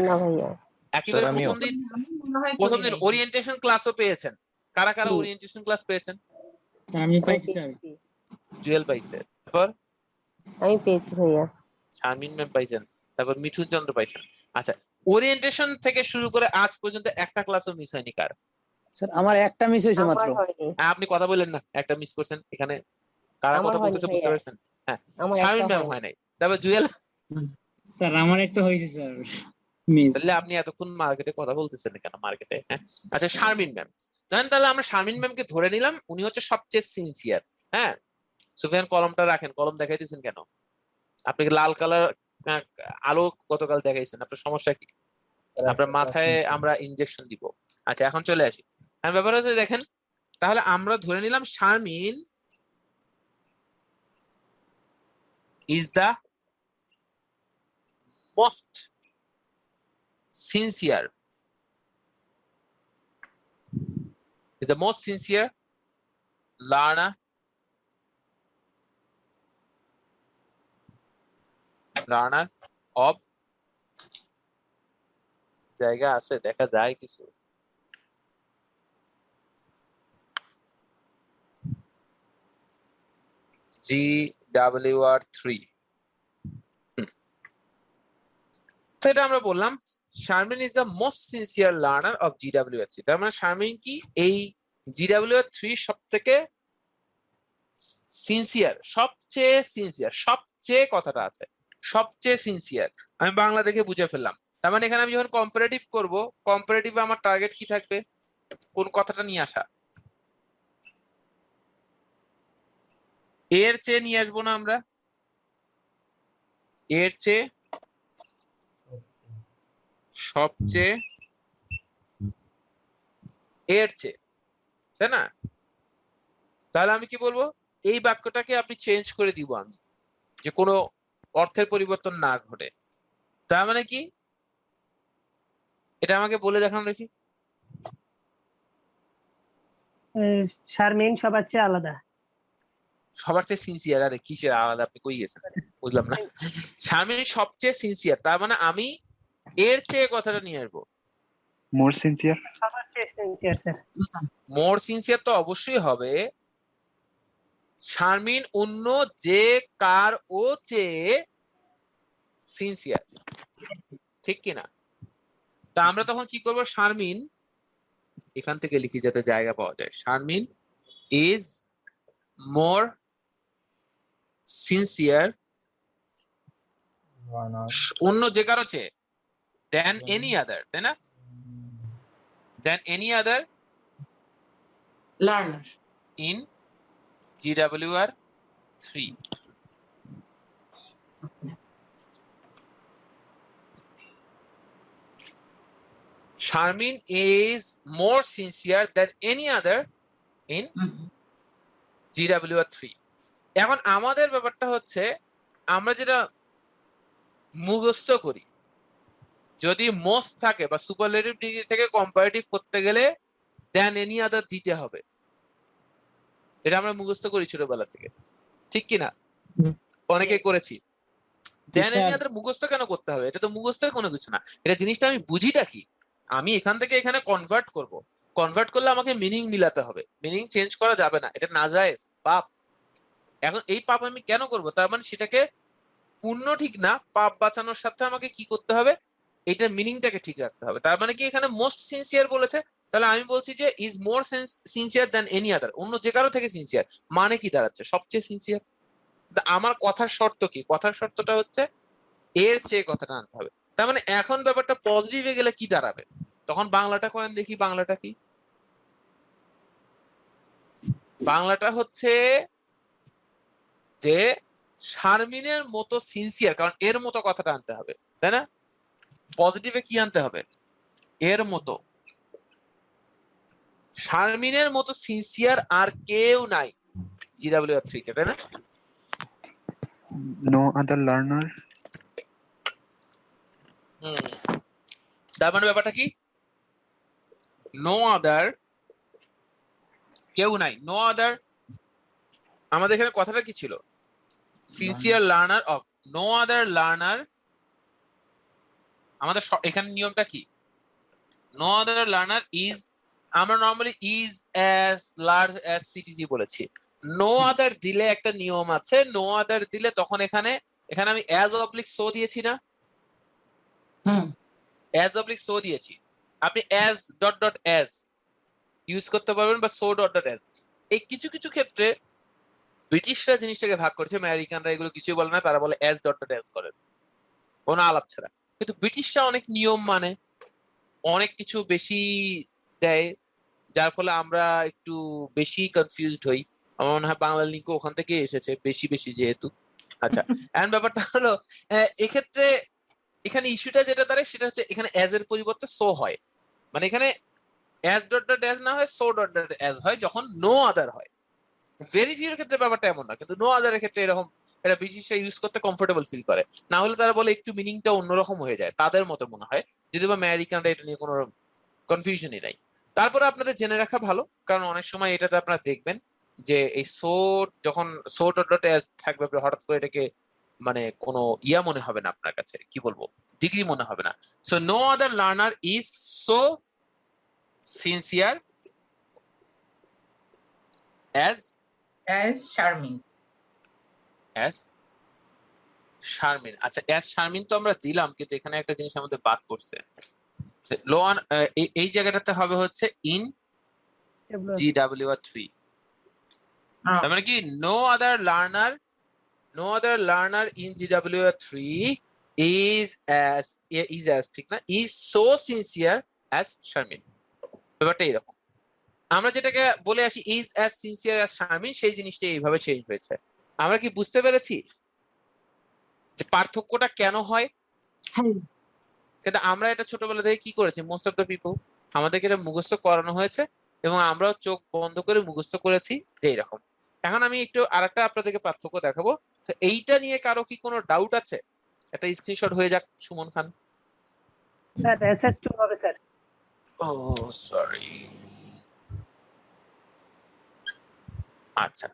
না ভাইয়া। একেবারে আমিও। প্রথম দিন, আমি মনে হয় প্রথম করি দিন নাই। ওরিয়েন্টেশন ক্লাসও পেয়েছেন? কারা কারা হুম। ওরিয়েন্টেশন ক্লাস পেয়েছেন? স্যার আমি পাইছি স্যার। জুয়েল পাইছে, তারপর আমি পেয়েছি ভাইয়া। শারমিন ম্যাম পাইছেন, তারপর মিঠুন চন্দ্র পাইছেন। আচ্ছা, ওরিয়েন্টেশন থেকে শুরু করে আজ পর্যন্ত একটা ক্লাসও মিস হয়নি কার? স্যার আমার একটা মিস হয়েছে মাত্র। আমার হয়নি। আপনি কথা বললেন না, একটা মিস করছেন। এখানে কারা আমার কথা হয়নি বলতেছে বুঝতে ভাইয়া। পারছেন? হ্যাঁ, আমার শারমিন একটা ম্যাম হয়নি। হয় নাই, তারপর জুয়েল। স্যার আমার একটা হয়েছে স্যার মিস। তাহলে আপনি এতক্ষণ মার্কেটে কথা বলতেছেন কেন মার্কেটে? হ্যাঁ, আচ্ছা, শারমিন ম্যাম জানেন, তাহলে আমরা শারমিন ম্যামকে ধরে নিলাম, উনি হচ্ছে সবচেয়ে সিনসিয়ার। হ্যাঁ, সুফিয়ান কলমটা রাখেন, কলম দেখাইতেছেন কেন? আপনি লাল কালার আলো গতকাল দেখাইছেন, আপনার সমস্যা কি? আপনার মাথায় আমরা ইনজেকশন দিব। আচ্ছা, এখন চলে আসি। আর ব্যাপার হচ্ছে দেখেন, তাহলে আমরা ধরে নিলাম Sharmin is the most sincere, is the most sincere learner of, জায়গা আছে দেখা যায় কিছু, GWR3। তো এটা আমরা বললাম Sharmin is the most sincere learner of GWR3। তার মানে শারমিন কি এই GWR3 সব থেকে সিনসিয়ার, সবচেয়ে সিনসিয়ার, সবচেয়ে কথাটা আছে, সবচেয়ে সিনসিয়ার। আমি বাংলা দেখে বুঝে ফেললাম। তার মানে এখানে আমি যখন কম্পারেটিভ করব, কম্পারেটিভ আমার টার্গেট কি থাকবে? কোন কথাটা নিয়ে আসা? এর চেয়ে নিয়ে আসবো না আমরা, এর চেয়ে, সবচেয়ে, এর চেয়ে, তাই না? তাহলে আমি কি বলবো? এই বাক্যটাকে আপনি চেঞ্জ করে দিব আমি, যে কোনো অর্থের পরিবর্তন না ঘটে। তার মানে কি? এটা আমাকে বলে দেখান দেখি। শারমিন সবার চেয়ে আলাদা। সবার চেয়ে সিনসিয়ার? আরে কিসের আলাদা, আপনি কই গেছেন? বুঝলাম না। শারমিন সবচেয়ে সিনসিয়ার, তার মানে আমি এর চেয়ে কথাটা নিয়ে আসবো। মোর সিনসিয়ার। সবার চেয়ে সিনসিয়ার স্যার। মোর সিনসিয়ার তো অবশ্যই হবে। শারমিন অন্য যে কার ও চেয়ে সিনসিয়ার, ঠিক কিনা? তা আমরা তখন কি করবো? শারমিন, এখান থেকে লিখি যাতে জায়গা পাওয়া যায়, শারমিন ইজ more sincere অন্য যে কারো চেয়ে than any other, তাই না? than any other learner in GWR 3. Sharmin is more sincere than any other in GWR 3. এখন আমাদের ব্যাপারটা হচ্ছে আমরা যেটা মুখস্থ করি, যদি মোস্ট থাকে বা সুপারলেটিভ ডিগ্রি থেকে কম্পারেটিভ করতে গেলে দেন এনি আদার দিতে হবে। এটা আমরা মুখস্থ করি ছোটবেলা থেকে, ঠিক কি না? অনেকে করেছি। Than any sir. আদার মুখস্থ কেন করতে হবে? এটা তো মুখস্থের কোনো কিছু না। এটা জিনিসটা আমি বুঝিটা কি, আমি এখান থেকে এখানে কনভার্ট করব। কনভার্ট করলে আমাকে মিনিং মিলাতে হবে, মিনিং চেঞ্জ করা যাবে না, এটা নাজায়েজ পাপ। এখন এই পাপ আমি কেন করব? তার মানে সেটাকে পূর্ণ ঠিক না, পাপ বাঁচানোর সাথে আমাকে কি করতে হবে, এটার মিনিংটাকে ঠিক রাখতে হবে। তার মানে কি এখানে মোস্ট সিনসিয়ার বলেছে, তাহলে আমি বলছি যে is more sincere than any other, অন্য যে কারো থেকে সিনসিয়ার, মানে কি দাঁড়াচ্ছে সবচেয়ে সিনসিয়ার। আমার কথার শর্ত কি? কথার শর্তটা হচ্ছে এর চেয়ে কথাটা আনতে হবে। তার মানে এখন ব্যাপারটা পজিটিভে গেলে কি দাঁড়াবে? তখন বাংলাটা করেন দেখি, বাংলাটা কি? বাংলাটা হচ্ছে যে শারমিনের মতো সিনসিয়ার, কারণ এর মতো কথাটা আনতে হবে, তাই না? পজিটিভে কি আনতে হবে? এর মতো। শারমিনের মতো সিনসিয়ার আর কেউ নাই GWR 3 তে, তাই না? No other learner তার মানে ব্যাপারটা কি? নো আদার, কেউ নাই, নো আদার। আমাদের এখানে কথাটা কি ছিল? Sincere learner of, no other learner. আমাদের এখানে নিয়মটা কি? নো আদার লার্নার ইজ, আমরা normally is as large as CTG বলেছি। নো আদার দিলে একটা নিয়ম আছে, নো আদার দিলে তখন এখানে আমি অ্যাজ অবলিক সো দিয়েছি না? অ্যাজ অবলিক সো দিয়েছি, আপনি as dot dot as use করতে পারবেন বা সো ডট ডট অ্যাজ। এই কিছু কিছু ক্ষেত্রে ব্রিটিশরা জিনিসটাকে ভাগ করেছে, আমেরিকানরা এগুলো কিছুই বলে না, তারা বলে অ্যাজ ডট ডট অ্যাজ করেন কোনো আলাপ ছাড়া। কিন্তু ব্রিটিশরা অনেক নিয়ম মানে, অনেক কিছু বেশি দেয়, যার ফলে আমরা একটু বেশি কনফিউজড হই। আমার মনে হয় বাংলা লিঙ্ক ওখান থেকে এসেছে, বেশি বেশি যেহেতু। আচ্ছা, এখন ব্যাপারটা হলো এক্ষেত্রে এখানে ইস্যুটা যেটা দাঁড়ায় সেটা হচ্ছে এখানে অ্যাজ এর পরিবর্তে সো হয়। মানে এখানে অ্যাজ ডট ডট অ্যাজ না হয় সো ডট ডট অ্যাজ হয় যখন নো আদার হয়। ভেরি ফিউর ক্ষেত্রে ব্যাপারটা এমন না, কিন্তু নো আদারের ক্ষেত্রে এরকম, এটা ব্রিটিশরা ইউজ করতে কমফোর্টেবল ফিল করে। না হলে তারা বলে একটু মিনিংটা অন্যরকম হয়ে যায়, তাদের মতো মনে হয়। যদি বা আমেরিকানরা এটা নিয়ে কোনো কনফিউশনই নাই। তারপরে আপনাদের জেনে রাখা ভালো, কারণ অনেক সময় এটাতে আপনারা দেখবেন যে এই সো, যখন সো ডট ডট অ্যাজ থাকবে হঠাৎ করে এটাকে মানে কোনো ইয়া মনে হবে না আপনার কাছে, কি বলবো, ডিগ্রি মনে হবে না। So no other learner is so sincere as Sharmin. Sharmin. আচ্ছা, অ্যাজ শারমিন তো আমরা দিলাম, কিন্তু এখানে একটা জিনিস আমাদের বাদ পড়ছে। লোয়ান এই জায়গাটাতে হবে হচ্ছে ইন GWR 3। তার মানে কি no other learner in GWR 3 is as ঠিক না, is so sincere as Sharmin. ব্যাপারটা এরকম। আমরা যেটাকে বলে আসি is as sincere as Sharmin, সেই জিনিসটা এইভাবে চেঞ্জ হয়েছে। আমরা কি বুঝতে পেরেছি যে পার্থক্যটা কেন হয়? কিন্তু আমরা এটা ছোটবেলা থেকে কি করেছি, মোস্ট অফ দ্য পিপল আমাদেরকে এটা মুখস্থ করানো হয়েছে এবং আমরাও চোখ বন্ধ করে মুখস্থ করেছি যে এরকম। এখন আমি একটু আরেকটা আপনাদেরকে পার্থক্য দেখাবো। তো এইটা নিয়ে কারো কি কোনো ডাউট আছে? একটা স্ক্রিনশট হয়ে যাক সুমন খান। স্যার SS2 হবে স্যার। ও সরি। আচ্ছা,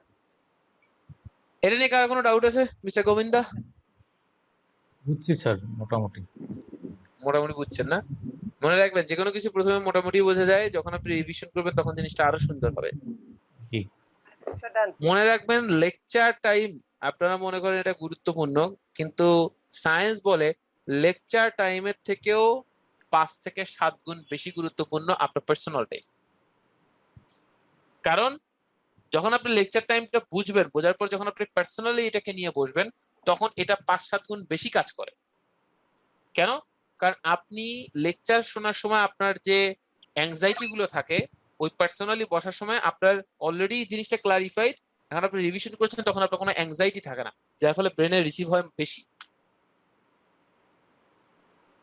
এটা নিয়ে কারো কোনো ডাউট আছে মিস্টার গোবিন্দা? বুঝছি স্যার, মোটামুটি। মোটামুটি বুঝছেন না? মনে রাখবেন যে কোনো কিছু প্রথমে মোটামুটি বোঝা যায়, যখন আপনি রিভিশন করবেন তখন জিনিসটা আরো সুন্দর হবে। জি। মনে রাখবেন লেকচার টাইম, আপনারা মনে করেন এটা গুরুত্বপূর্ণ, কিন্তু সায়েন্স বলে লেকচার টাইমের থেকেও 5 থেকে 7 গুণ বেশি গুরুত্বপূর্ণ আপনার পার্সোনাল টাইম। কারণ যখন আপনি লেকচার টাইমটা বুঝবেন, বোঝার পর যখন আপনি পার্সোনালি এটাকে নিয়ে বসবেন, তখন এটা 5-7 গুণ বেশি কাজ করে। কেন? কারণ আপনি লেকচার শোনার সময় আপনার যে অ্যাংজাইটি গুলো থাকে, ওই পার্সোনালি বসার সময় আপনার অলরেডি জিনিসটা ক্লারিফাইড, এখন আপনি রিভিশন করছেন, তখন আপনার কোনো অ্যাংজাইটি থাকে না, যার ফলে ব্রেনে রিসিভ হয় বেশি।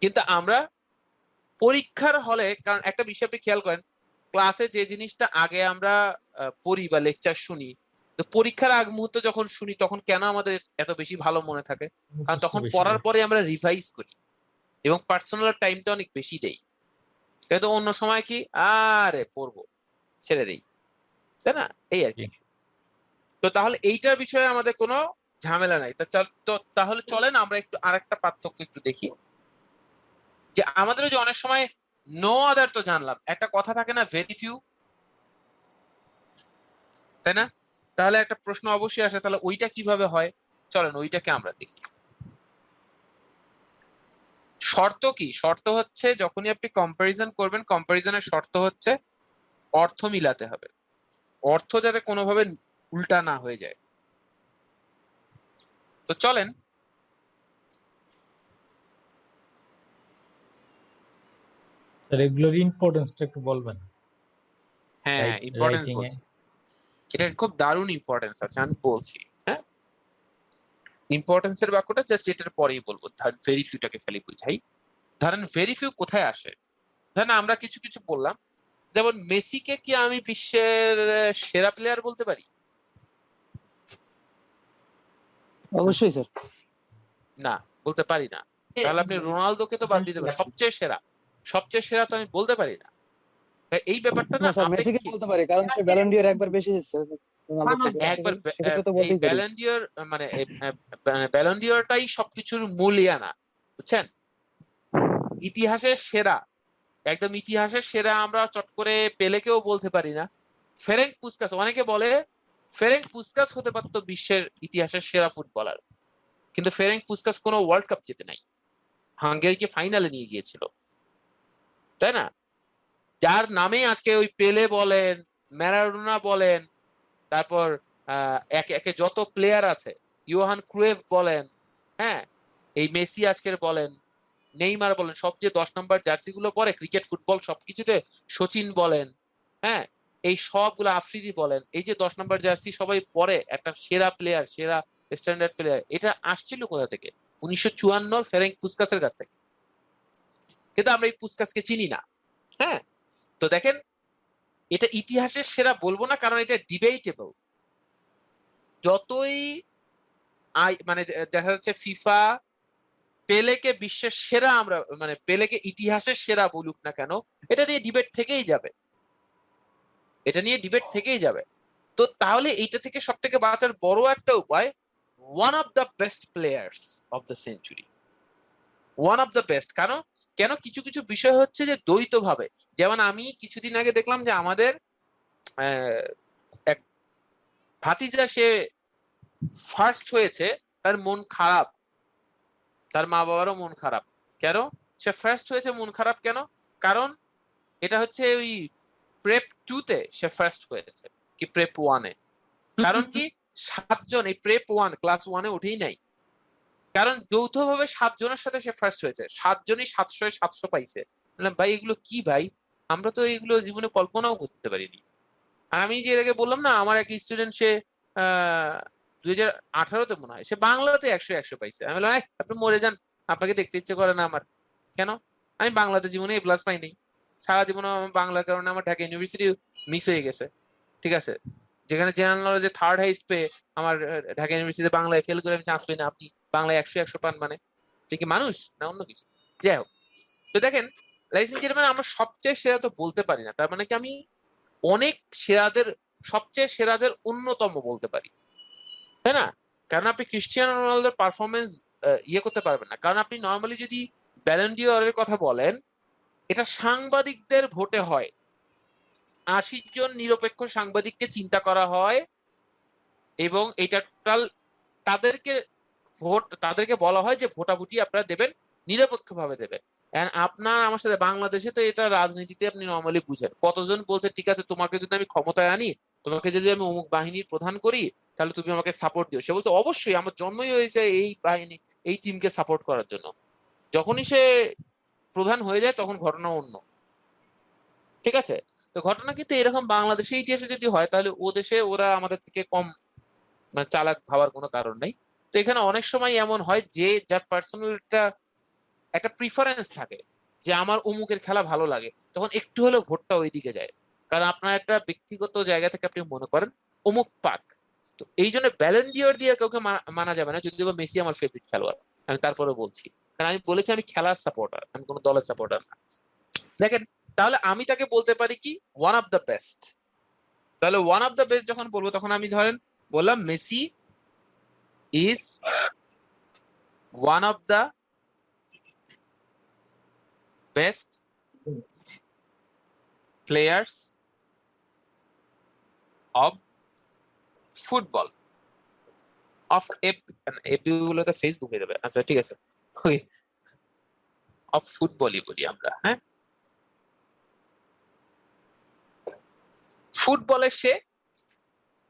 কিন্তু আমরা পরীক্ষার হলে, কারণ একটা বিষয় আপনি খেয়াল করেন, ক্লাসে যে জিনিসটা আগে আমরা পড়ি বা লেকচার শুনি, তো পরীক্ষার আগ মুহূর্তে যখন শুনি তখন কেন আমাদের এত বেশি ভালো মনে থাকে? কারণ তখন বেশি পড়ার হয়। পরে আমরা রিভাইজ করি এবং পার্সোনাল টাইমটা অনেক বেশি দেই। কিন্তু অন্য সময় কি, আরে পড়বো, ছেড়ে দেই, তাই না? এই আর কি। তো তাহলে এইটার বিষয়ে আমাদের কোনো ঝামেলা নাই। তো তাহলে চলেন আমরা একটু আরেকটা পার্থক্য একটু দেখি, যে আমাদের যে অনেক সময় নো আদার তো জানলাম, একটা কথা থাকে না, ভেরি ফিউ, তাই না? তাহলে একটা প্রশ্ন অবশ্যই আসে, তাহলে ওইটা কিভাবে হয়? চলেন ওইটাকে আমরা দেখি। শর্ত কি? শর্ত হচ্ছে যখনই আপনি কম্পারিজন করবেন, কম্পারিজনের শর্ত হচ্ছে অর্থ মিলাতে হবে, অর্থ যাতে কোনোভাবে উল্টা না হয়ে যায়। তো চলেন স্যার এগুলোর ইম্পর্টেন্সটা একটু বলবেন? হ্যাঁ, ইম্পর্টেন্স রাইটিং এ বলছি, এটা খুব দারুণ ইম্পর্টেন্স আছে, আমি বলছি। হ্যাঁ, ইম্পর্টেন্সের বাক্যটা জাস্ট এটার পরেই বলবো। ধরেন ভেরি ফিউটাকে ফেলে বুঝাই। ধরেন ভেরি ফিউ কোথায় আসে? ধরেন আমরা কিছু কিছু বললাম, যেমন মেসিকে কি আমি বিশ্বের সেরা প্লেয়ার বলতে পারি? অবশ্যই স্যার। না, বলতে পারি না। তাহলে আপনি রোনালদোকে তো বাদ দিতে পারেন, সবচেয়ে সেরা, সবচেয়ে সেরা তো আমি বলতে পারি না। এই ব্যাপারটা না না স্যার, মেসিকে আপেক্ষিক। বলতে পারি কারণ সে ব্যালন ডি'র একবার বেশি জিতছে রোনালদোর থেকে। একবার সেক্ষেত্রে তো এই বলতেই পারি। ব্যালন ডিওর মানে ব্যালন ডিওরটাই সবকিছুর মূল না, বুঝছেন? ইতিহাসের সেরা, একদম ইতিহাসের সেরা আমরা চট করে পেলেকেও বলতে পারি না। ফেরেঙ্ক পুসকাস, অনেকে বলে ফেরেঙ্ক পুসকাস হতে পারতো বিশ্বের ইতিহাসের সেরা ফুটবলার, কিন্তু ফেরেঙ্ক পুসকাস কোনো ওয়ার্ল্ড কাপ জেতে নাই, হাঙ্গেরিকে ফাইনালে নিয়ে গিয়েছিল, তাই না? যার নামে আজকে ওই পেলে বলেন, ম্যারাডোনা বলেন, তারপর একে একে যত প্লেয়ার আছে, ইয়োহান ক্রুয়েফ বলেন, হ্যাঁ, এই মেসি আজকের বলেন, নেইমার বলেন, সব যে 10 নম্বর জার্সি গুলো পরে ক্রিকেট ফুটবল সবকিছুতে, সচিন বলেন, হ্যাঁ, এই সবগুলো, আফ্রিদি বলেন, এই যে 10 নম্বর জার্সি সবাই পরে, একটা সেরা প্লেয়ার, সেরা স্ট্যান্ডার্ড প্লেয়ার, এটা আসছিল কোথা থেকে? 1954 ফেরেঙ্ক পুসকাসের কাছ থেকে। কিন্তু আমরা এই পুসকাসকে চিনি না। হ্যাঁ, তো দেখেন, এটা ইতিহাসের সেরা বলবো না, কারণ এটা ডিবেটেবল। যতই মানে দেখা যাচ্ছে ফিফা পেলেকে বিশ্বের সেরা, আমরা মানে পেলেকে ইতিহাসের সেরা বলুক না কেন, এটা নিয়ে ডিবেট থেকেই যাবে, এটা নিয়ে ডিবেট থেকেই যাবে। তো তাহলে এইটা থেকে সব থেকে বাঁচার বড় একটা উপায়, one of the best players of the century, one of the best. কেন কেন কিছু কিছু বিষয় হচ্ছে যে দ্বৈত ভাবে, যেমন আমি কিছুদিন আগে দেখলাম যে আমাদের এক ভাতিজা, সে ফার্স্ট হয়েছে, তার মন খারাপ, তার মা বাবারও মন খারাপ। কেন সে ফার্স্ট হয়েছে মন খারাপ কেন? কারণ এটা হচ্ছে ওই প্রেপ 2 তে সে ফার্স্ট হয়েছে, কি প্রেপ 1 এ। কারণ কি, 7 জন এই প্রেপ 1 ক্লাস 1 এ উঠেই নাই, কারণ যৌথভাবে 7 জনের সাথে সে ফার্স্ট হয়েছে, 7 জনই 700 পাইছে। বললাম ভাই এগুলো কি ভাই, আমরা তো এগুলো জীবনে কল্পনাও করতে পারিনি। আর আমি যে এটাকে বললাম না, আমার এক স্টুডেন্ট, সে 2018-তে মনে হয়, সে বাংলাতে 100 পাইছে। আমি বললাম আপনি মরে যান, আপনাকে দেখতে ইচ্ছে করে না আমার। কেন? আমি বাংলাতে জীবনে এ প্লাস পাইনি, সারা জীবন আমার বাংলার কারণে আমার ঢাকা ইউনিভার্সিটি মিস হয়ে গেছে, ঠিক আছে? যেখানে জেনারেল নলেজে থার্ড হাইস্ট পেয়ে আমার ঢাকা ইউনিভার্সিটিতে বাংলায় ফেল করে আমি চান্স পাই না, আপনি বাংলায় 100 পান, মানে সে কি মানুষ না অন্য কিছু? যাই হোক, তো দেখেন লাইস এন্ড জেন্টলম্যান, আমরা সবচেয়ে সেরা তো বলতে পারি না, তার মানে কি আমি অনেক সেরাদের, সবচেয়ে সেরাদের অন্যতম বলতে পারি, তাই না? কারণ আপনি ক্রিস্টিয়ানো রোনালদোর পারফরমেন্স ইয়ে করতে পারবেন না, কারণ আপনি নর্মালি যদি ব্যালন ডি'অরের কথা বলেন, এটা সাংবাদিকদের ভোটে হয়, 80 জন নিরপেক্ষ সাংবাদিককে চিন্তা করা হয়, এবং এটা টোটাল তাদেরকে তাদেরকে বলা হয় যে ভোটাভুটি আপনারা দেবেন, নিরপেক্ষভাবে দেবেন। আপনার আমার সাথে বাংলাদেশে তো এটা রাজনীতিতে আপনি নর্মালি বুঝেন, কতজন বলছে ঠিক আছে তোমাকে যদি আমি ক্ষমতায় আনি তোমাকে যদি আমি অমুক বাহিনীর প্রধান করি তাহলে তুমি আমাকে সাপোর্ট দিও। সে বলছে অবশ্যই, আমার জন্মই হয়েছে এই বাহিনী, এই টিমকে সাপোর্ট করার জন্য। যখনই সে প্রধান হয়ে যায় তখন ঘটনা অন্য। ঠিক আছে, তো ঘটনা কিন্তু এরকম বাংলাদেশের ইতিহাসে যদি হয় তাহলে ও দেশে ওরা আমাদের থেকে কম মানে চালাক ভাবার কোনো কারণ নেই। তো এখানে অনেক সময় এমন হয় যে যার পার্সোনাল একটা প্রিফারেন্স থাকে যে আমার অমুকের খেলা ভালো লাগে, তখন একটু হলেও ভোটটা ওইদিকে যায়, কারণ আপনার একটা ব্যক্তিগত জায়গা থেকে আপনি মনে করেন অমুক পাক। তো এই জন্য ব্যালন ডিওর দিয়ে কাউকে মানা যাবে না, যদিও বা মেসি আমার ফেভারিট খেলোয়াড়, আমি তারপরে বলছি, কারণ আমি বলেছি আমি খেলার সাপোর্টার, আমি কোনো দলের সাপোর্টার না। দেখেন, তাহলে আমি তাকে বলতে পারি কি ওয়ান অফ দ্য বেস্ট। তাহলে ওয়ান অফ দ্য বেস্ট যখন বলবো তখন আমি ধরেন বললাম Messi is one of the best players of football of FB গুলো তো ফেসবুক হয়ে যাবে, আচ্ছা ঠিক আছে, অফ ফুটবলই বলি আমরা। হ্যাঁ, ফুটবলের সে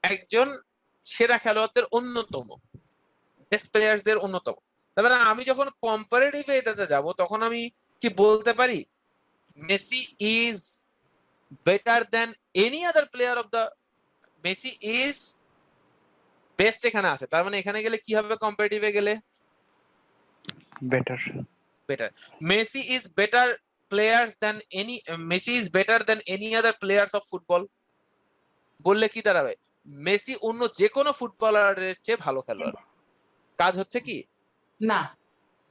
একজন সেরা খেলোয়াড়দের অন্যতম, বেস্ট প্লেয়ার্সদের অন্যতম। তারপরে আমি যখন কম্পারেটিভ এটাতে যাব তখন আমি কি বলতে পারি Messi is better than any other player of the, Messi is best এখানে আছে, তার মানে এখানে গেলে কি হবে কম্পারেটিভে গেলে better. Better. Messi is better players than any, Messi is better than any other players of football বললে কি দাঁড়াবে মেসি অন্য যে কোনো ফুটবলারের চেয়ে ভালো খেলোয়াড়। কাজ হচ্ছে কি না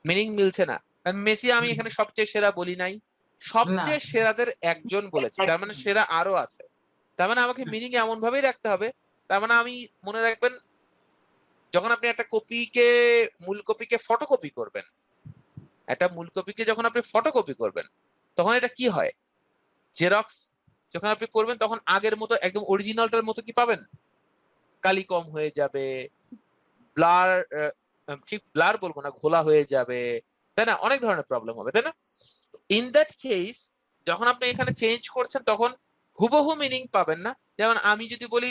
মিনিং মিলছে না, কারণ মেসি আমি এখানে সবচেয়ে সেরা বলি নাই, সবচেয়ে সেরাদের একজন বলেছি, তার মানে সেরা আরো আছে। তার মানে আমাকে মিনিং এমন ভাবেই রাখতে হবে, তার মানে আমি মনে রাখবেন যখন আপনি একটা কপিকে মূল কপিকে ফটোকপি করবেন, একটা মূল কপিকে যখন আপনি ফটোকপি করবেন তখন এটা কি হয়, জেরক্স যখন আপনি করবেন তখন আগের মতো একদম অরিজিনালটার মতো কি পাবেন, কালি কম হয়ে যাবে, ব্লার, ঠিক ব্লার বলবো না, ঘোলা হয়ে যাবে, তাই না, অনেক ধরনের প্রবলেম হবে, তাই না। ইন দ্যাট কেস যখন আপনি এখানে চেঞ্জ করছেন তখন হুবহু মিনিং পাবেন না। যেমন আমি যদি বলি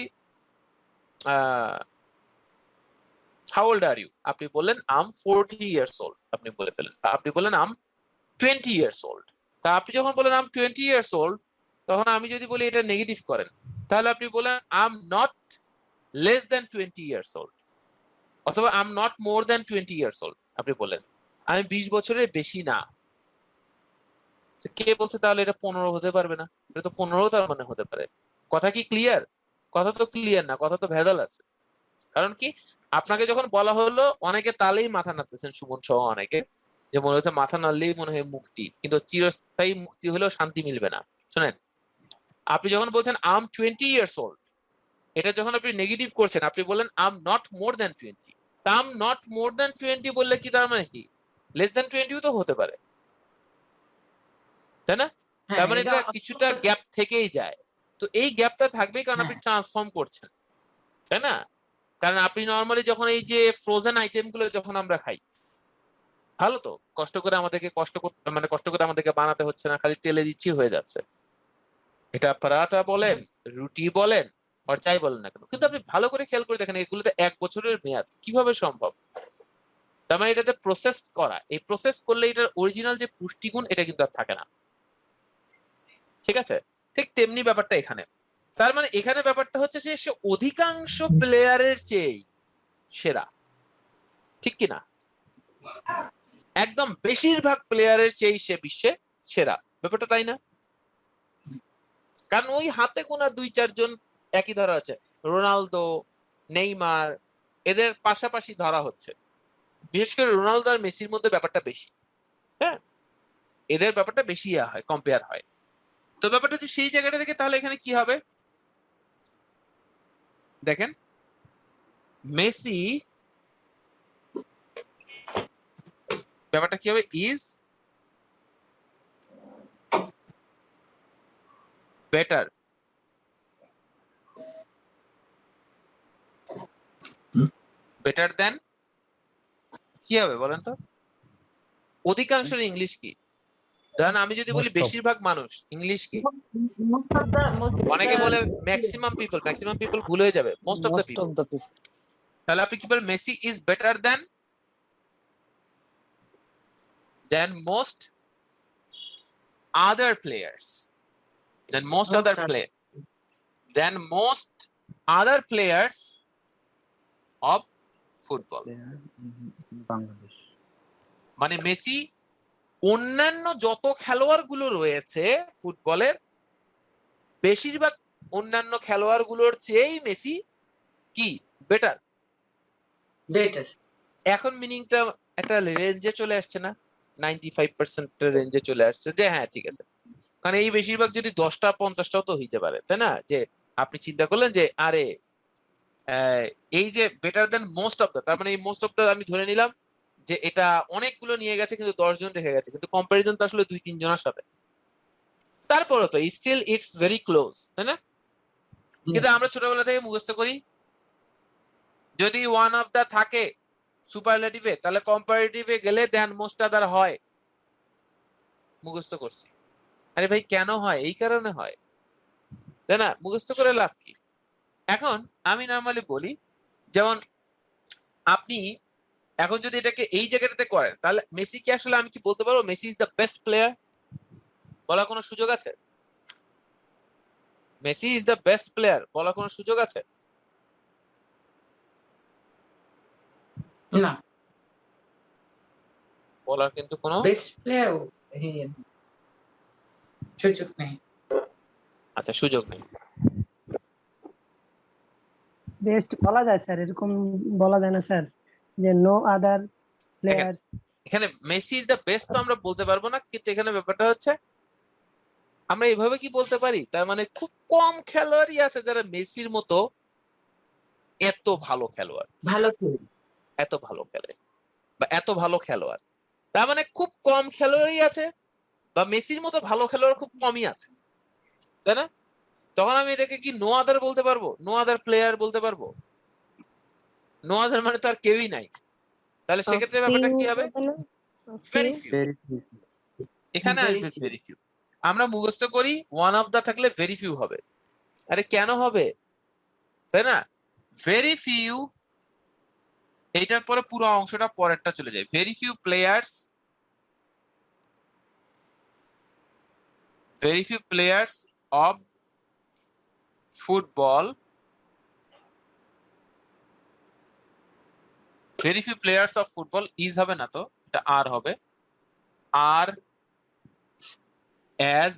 হাউ ওল্ড আর ইউ, আপনি বললেন আম 40 ইয়ার্স ওল্ড, আপনি বলে ফেলেন, আপনি বললেন আম 20 ইয়ার্স ওল্ড। তা আপনি যখন বলেন আম 20 ইয়ার্স ওল্ড তখন আমি যদি বলি এটা নেগেটিভ করেন তাহলে আপনি বলেন I'm not less than 20 years old, অথবা I'm not more than 20 years old, আপনি বললেন আমি 20 বছরের বেশি না। কে বলছে তাহলে এটা 15 হতে পারবে না, এটা তো 15 তার মানে হতে পারে। কথা কি ক্লিয়ার? কথা তো ক্লিয়ার না, কথা তো ভেজাল আছে। কারণ কি আপনাকে যখন বলা হলো অনেকে তালেই মাথা নাড়তেছেন, সুমন সহ অনেকে, যে মনে হচ্ছে মাথা নাড়লেই মনে হয় মুক্তি, কিন্তু চিরস্থায়ী মুক্তি হলেও শান্তি মিলবে না। শোনেন, আপনি যখন বলছেন আম 20 ইয়ার্স ওল্ড, এটা যখন আপনি নেগেটিভ করছেন আপনি বললেন আম নট মোর দ্যান 20, তা আম নট মোর দ্যান 20 বললে কি তার মানে কি লেস দ্যান 20 তো হতে পারে, তাই না। তার মানে এটা কিছুটা গ্যাপ থেকেই যায়। তো এই গ্যাপটা থাকবেই কারণ আপনি ট্রান্সফর্ম করছেন, তাই না। কারণ আপনি নর্মালি যখন এই যে ফ্রোজেন আইটেম গুলো যখন আমরা খাই, ভালো তো কষ্ট করে আমাদেরকে কষ্ট করে আমাদেরকে বানাতে হচ্ছে না, খালি তেলে দিচ্ছি হয়ে যাচ্ছে। এটা পরাটা বলেন, রুটি বলেন, আর চাই বলেন না কেন, কিন্তু আপনি ভালো করে খেয়াল করে দেখেন এগুলোতে 1 বছরের মেয়াদ, কিভাবে সম্ভব। তার মানে এটাতে প্রসেস করা, এই প্রসেস করলে এটার অরিজিনাল যে পুষ্টিগুণ এটা কিন্তু আর থাকে না। ঠিক আছে, ঠিক তেমনি ব্যাপারটা এখানে। তার মানে এখানে ব্যাপারটা হচ্ছে সে অধিকাংশ প্লেয়ারের চেয়ে সেরা, ঠিক কিনা, একদম বেশিরভাগ প্লেয়ারের চেয়ে সে বিশ্বে সেরা, ব্যাপারটা তাই না। কারণ ওই হাতে গোনা 2-4 জন একই ধরা হচ্ছে, রোনালদো, নেইমার, এদের পাশাপাশি ধরা হচ্ছে। বিশেষ করে রোনালদো আর মেসির মধ্যে ব্যাপারটা বেশি, হ্যাঁ, এদের ব্যাপারটা বেশি হয়, কম্পেয়ার হয়। তো ব্যাপারটা হচ্ছে সেই জায়গাটা থেকে তাহলে এখানে কি হবে দেখেন, মেসি ব্যাপারটা কি হবে, ইজ বেটার দেন, কি হবে বলেন তো, অধিকাংশের ইংলিশ কি, ধরেন আমি যদি বলি Most of. বেশিরভাগ মানুষ, ইংলিশ কি? Most of অনেকে the- বলে ম্যাক্সিমাম পিপল ভুল হয়ে যাবে, most of the most people. Of the people. তাহলে আপনি কি বলেন Messi is better than most other players, than most Most other other. play than most other players of football। Bangladesh. মানে মেসি অন্যান্য যত খেলোয়াড় গুলো রয়েছে ফুটবলের বেশিরভাগ অন্যান্য খেলোয়াড় গুলোর চেয়েই মেসি কি বেটার। better. এখন মিনিংটা একটা রেঞ্জে চলে আসছে না, 95% রেঞ্জে চলে আসছে যে হ্যাঁ ঠিক আছে, কারণ এই বেশিরভাগ যদি 10টা 50টাও তো হইতে পারে, তাই না? যে আপনি চিন্তা করলেন যে আরে এই যে better then most of the, তার মানে এই মোস্ট অফ দ্য আমি ধরে নিলাম যে এটা অনেকগুলো নিয়ে গেছে কিন্তু 10 জন রেখে গেছে, কিন্তু কম্পারিজন তো আসলে 2-3 জনের সাথে। তারপরে তো স্টিল ইটস ভেরি ক্লোজ, তাই না? কিন্তু আমরা ছোটবেলা থেকে মুখস্থ করি যদি ওয়ান অফ দা থাকে সুপারলেটিভে তাহলে কম্পারেটিভে গেলে দেন মোস্ট আদার হয়, মুখস্থ করছি। আরে ভাই কেন হয়? এই কারণে হয়, তাই না? মুখস্থ করে লাভ কি? এখন আমি নরমালি বলি যেমন আপনি এখন যদি এটাকে এই জায়গাটাতে করেন তাহলে মেসি কি আসলে আমি কি বলতে পারবো Messi is the best player বলার কোনো সুযোগ আছে? Messi is the best player বলার কোনো সুযোগ আছে? না, বলার কিন্তু কোনো বেস্ট প্লেয়ার সুযোগ নেই। আচ্ছা সুযোগ নেই। বেস্ট বলা যায় স্যার, এরকম বলা যায় না স্যার যে নো আদার প্লেয়ার্স। এখানে মেসি ইজ দ্য বেস্ট তো আমরা বলতে পারবো না, কিন্তু এখানে ব্যাপারটা হচ্ছে আমরা এইভাবে কি বলতে পারি তার মানে খুব কম খেলোয়াড়ই আছে যারা মেসির মতো এত ভালো খেলোয়াড়, ভালো খেলে এত ভালো খেলে বা এত ভালো খেলোয়াড়। তার মানে খুব কম খেলোয়াড়ই আছে বা মেসির মতো ভালো খেলোয়াড় খুব কমই আছে, তাই না? তখন আমি এটাকে কি নো আদার বলতে পারবো? নো আদার প্লেয়ার বলতে পারবো? নো আদার মানে তো আর কেউই নাই, তাহলে সেক্ষেত্রে ব্যাপারটা কি হবে? Very few. Very few. এখানে Very আসবে few. Very few. আমরা মুখস্থ করি ওয়ান অফ দা থাকলে ভেরি ফিউ হবে। আরে কেন হবে, তাই না? ভেরি ফিউ এইটার পরে পুরো অংশটা পরেরটা চলে যায়। Very few players, very few players of football, very few players of football is হবে না তো, এটা আর হবে, আর as,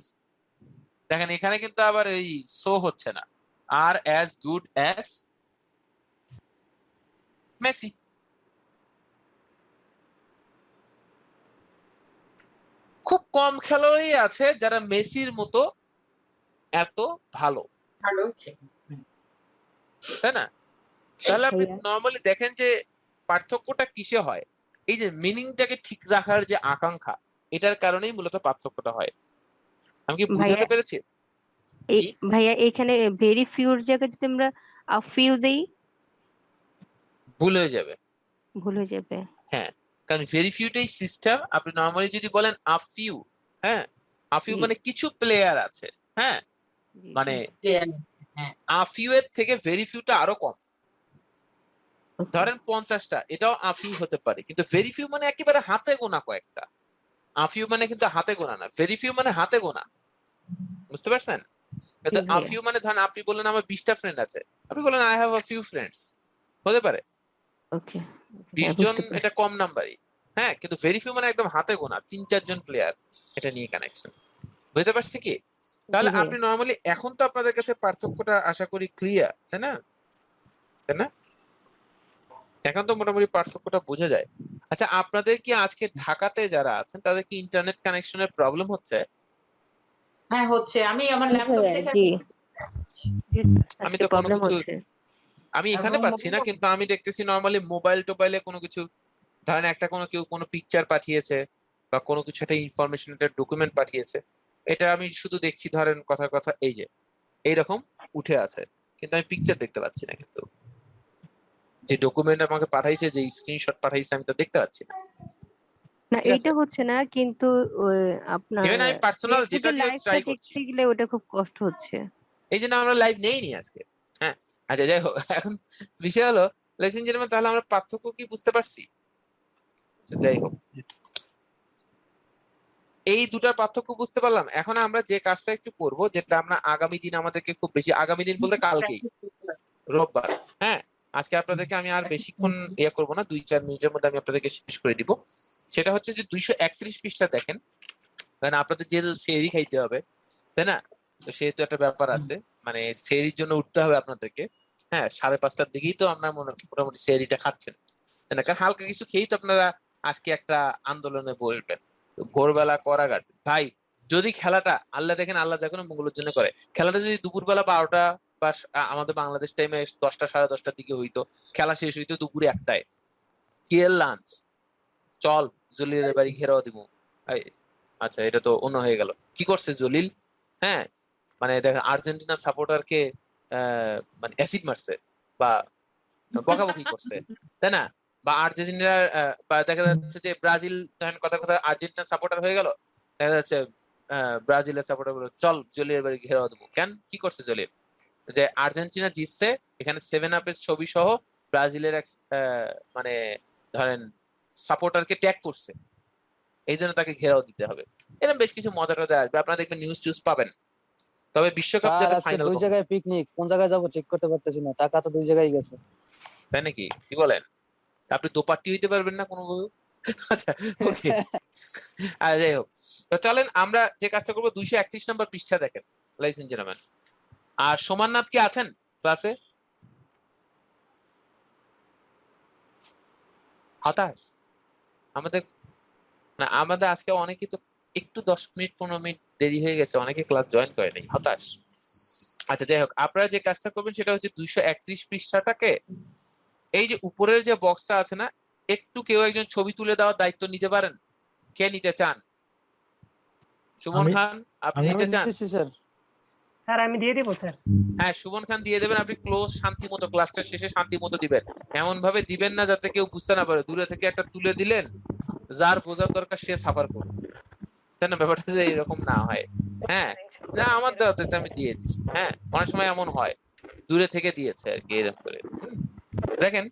দেখেন এখানে কিন্তু আবার এই সো হচ্ছে না, আর as good as মেসি। খুব কম খেলোয়াড়ই আছে যারা মেসির মতো এত ভালো, ভালো তাই না? তাহলে আপনি ভাইয়া। নরমালি দেখেন যে পার্থক্যটা কিসে হয়, এই যে মিনিংটাকে ঠিক রাখার যে আকাঙ্ক্ষা, এটার কারণেই মূলত পার্থক্যটা হয়। আমি কি বুঝাতে ভাইয়া, পেরেছি? এই জি, ভাইয়া এখানে ভেরি ফিউর জায়গায় যদি আমরা ফিউ দেই ভুল হয়ে যাবে। ভুল হয়ে যাবে। হ্যাঁ, কারণ ভেরি ফিউটাই সিস্টেম। আপনি নরমালি যদি বলেন আ ফিউ, হ্যাঁ আ ফিউ জি। মানে কিছু প্লেয়ার আছে, হ্যাঁ জি, মানে প্লেয়ার। আ ফিউ এর থেকে ভেরি ফিউটা আরো কম। okay, ধরেন 50টা, এটাও আ ফিউ হতে পারে, কিন্তু ভেরি ফিউ মানে একেবারে হাতে গোনা কয়েকটা। আ ফিউ মানে কিন্তু হাতে গোনা না, ভেরি ফিউ মানে হাতে গোনা, বুঝতে পারছেন? কিন্তু জি আ ভাইয়া। ফিউ মানে ধরেন আপনি বললেন আমার 20টা ফ্রেন্ড আছে, আপনি বলেন I have a few friends, হতে পারে ওকে, 20 জন, এটা কম নাম্বারই, হ্যাঁ কিন্তু ভেরি ফিউ মানে একদম হাতে গোনা 3-4 জন প্লেয়ার এটা নিয়ে কানেকশন। বুঝতে পারছি কি? তাহলে ভাইয়া। আপনি নরমালি এখন তো আপনাদের কাছে পার্থক্যটা আশা করি ক্লিয়ার, তাই না? তাই না? এখন তো মোটামুটি পার্থক্যটা বোঝা যায়। আচ্ছা আপনাদের কি আজকে ঢাকাতে যারা আছেন তাদের কি ইন্টারনেট কানেকশনের প্রবলেম হচ্ছে? হ্যাঁ হচ্ছে, আমি আমার জি ল্যাপটপ ভাইয়া, থেকে জি আমি আজকে তো কোনো প্রবলেম কিছু হচ্ছে। আমি এখানে এবং পাচ্ছি না, কিন্তু আমি দেখতেছি নরমালি মোবাইল টোবাইলে কোনো কিছু, ধরেন একটা কোনো কেউ কোনো পিকচার পাঠিয়েছে বা কোনো কিছু একটা ইনফরমেশন একটা ডকুমেন্ট পাঠিয়েছে, এটা আমি শুধু দেখছি ধরেন কথার কথা এই যে এইরকম উঠে আছে, কিন্তু আমি পিকচার দেখতে পাচ্ছি না, কিন্তু যে ডকুমেন্ট আমাকে পাঠাইছে যে স্ক্রিনশট পাঠাইছে আমি তো দেখতে পাচ্ছি না। না ঠিক আছে? এইটা হচ্ছে না, কিন্তু ওই আপনার ইভেন আমি পার্সোনাল ডে টু যেটা ডে দিয়ে লাইফটা ট্রাই করছি, দেখতে গেলে ওটা খুব কষ্ট হচ্ছে। এই জন্য আমরা লাইভ নেইনি আজকে। হ্যাঁ, আচ্ছা যাই হোক, এখন বিষয় হলো লেসেন জেন্টলম্যান, তাহলে আমরা পার্থক্য কি বুঝতে পারছি? আচ্ছা, যাই হোক, এই দুটার পার্থক্য বুঝতে পারলাম। এখন আমরা যে কাজটা একটু করব, যেটা আমরা আগামী দিন আমাদেরকে খুব বেশি, আগামী দিন বলতে কালকেই, রোববার। হ্যাঁ, আজকে আপনাদেরকে আমি আর বেশিক্ষণ ইয়ে করবো না, 2-4 মিনিটের মধ্যে আমি আপনাদেরকে শেষ করে দিব। সেটা হচ্ছে যে 231 পৃষ্ঠা দেখেন, কারণ আপনাদের যেহেতু সেহরি খাইতে হবে, তাই না? তো সেহেতু একটা ব্যাপার আছে, মানে সেহরির জন্য উঠতে হবে আপনাদেরকে। হ্যাঁ, 5:30টার দিকেই তো আপনার মোটামুটি সেহরিটা খাচ্ছেন, তাই না? কারণ হালকা কিছু খেয়েই তো আপনারা আজকে একটা আন্দোলনে বসবেন। তো ভোরবেলা করা কাটবে ভাই। যদি খেলাটা, আল্লাহ দেখেন, আল্লাহ যা কোনো মঙ্গলের জন্য করে, খেলাটা যদি দুপুরবেলা 12টা বা আমাদের বাংলাদেশ টাইমে 10টা 10:30টার দিকে হইতো, খেলা শেষ হইতো দুপুরে 1টায়, কি এর লাঞ্চ, চল জলিলের বাড়ি ঘেরাও দিব। এই, আচ্ছা, এটা তো অন্য হয়ে গেল। কি করছে জলিল? হ্যাঁ, মানে দেখেন আর্জেন্টিনার সাপোর্টারকে মানে অ্যাসিড মারছে বা বকাবকি করছে, তাই না? বা আর্জেন্টিনার বা দেখা যাচ্ছে যে ব্রাজিল, ধরেন কথা কথা আর্জেন্টিনার সাপোর্টার হয়ে গেল, দেখা যাচ্ছে ব্রাজিলের সাপোর্টার গুলো চল জলিলের বাড়ি ঘেরাও দেবো। কেন, কি করছে জলিল? যে আর্জেন্টিনা জিতছে, এখানে 7 আপের ছবি সহ ব্রাজিলের এক মানে ধরেন সাপোর্টারকে ট্যাগ করছে, এই জন্য তাকে ঘেরাও দিতে হবে। এরকম বেশ কিছু মজা টজা আসবে, আপনারা দেখবেন নিউজ টিউজ পাবেন। তবে বিশ্বকাপ স্যার যাতে আজকে ফাইনাল, 2 জায়গায় পিকনিক, কোন জায়গায় যাবো ঠিক করতে পারতেছি না, টাকা তো 2 জায়গায় গেছে। তাই নাকি? কি বলেন? তা আপনি দোপাট্টি হইতে পারবেন না কোনোভাবে? আচ্ছা, ওকে। আর যাই হোক, তো চলেন আমরা যে কাজটা করবো, 231 নম্বর পৃষ্ঠা দেখেন, লাইস এন্ড জেন্টলম্যান। আর সোমাননাথ কি আছেন ক্লাসে? হতাশ আমাদের, না আমাদের আজকে অনেকেই তো একটু 10 মিনিট 15 মিনিট দেরি হয়ে গেছে, অনেকে ক্লাস জয়েন করে নাই, হতাশ। আচ্ছা যাই হোক, আপনারা যে কাজটা করবেন সেটা হচ্ছে 231 পৃষ্ঠাটাকে, এই যে উপরের যে বক্সটা আছে না, একটু কেউ একজন ছবি তুলে দেওয়ার দায়িত্ব নিতে পারেন? কে নিতে চান? সুমন আমি খান, আপনি আমি আমি নিতে চান? দিচ্ছি স্যার। স্যার আমি দিয়ে দিব স্যার। হ্যাঁ, সুমন খান দিয়ে দেবেন। আপনি ক্লোজ শান্তি মতো, ক্লাসটা শেষে শান্তি মতো দিবেন। এমন ভাবে দিবেন না যাতে কেউ বুঝতে না পারে, দূরে থেকে একটা তুলে দিলেন, যার বোঝার দরকার সে সাফার করবে, তাই না? ব্যাপারটা যে এরকম না হয়। হ্যাঁ, না আমার দেওয়াতে আমি দিয়ে দিচ্ছি। হ্যাঁ, অনেক সময় এমন হয়, দূরে থেকে দিয়েছে আর কি, এরকম করে। দেখেন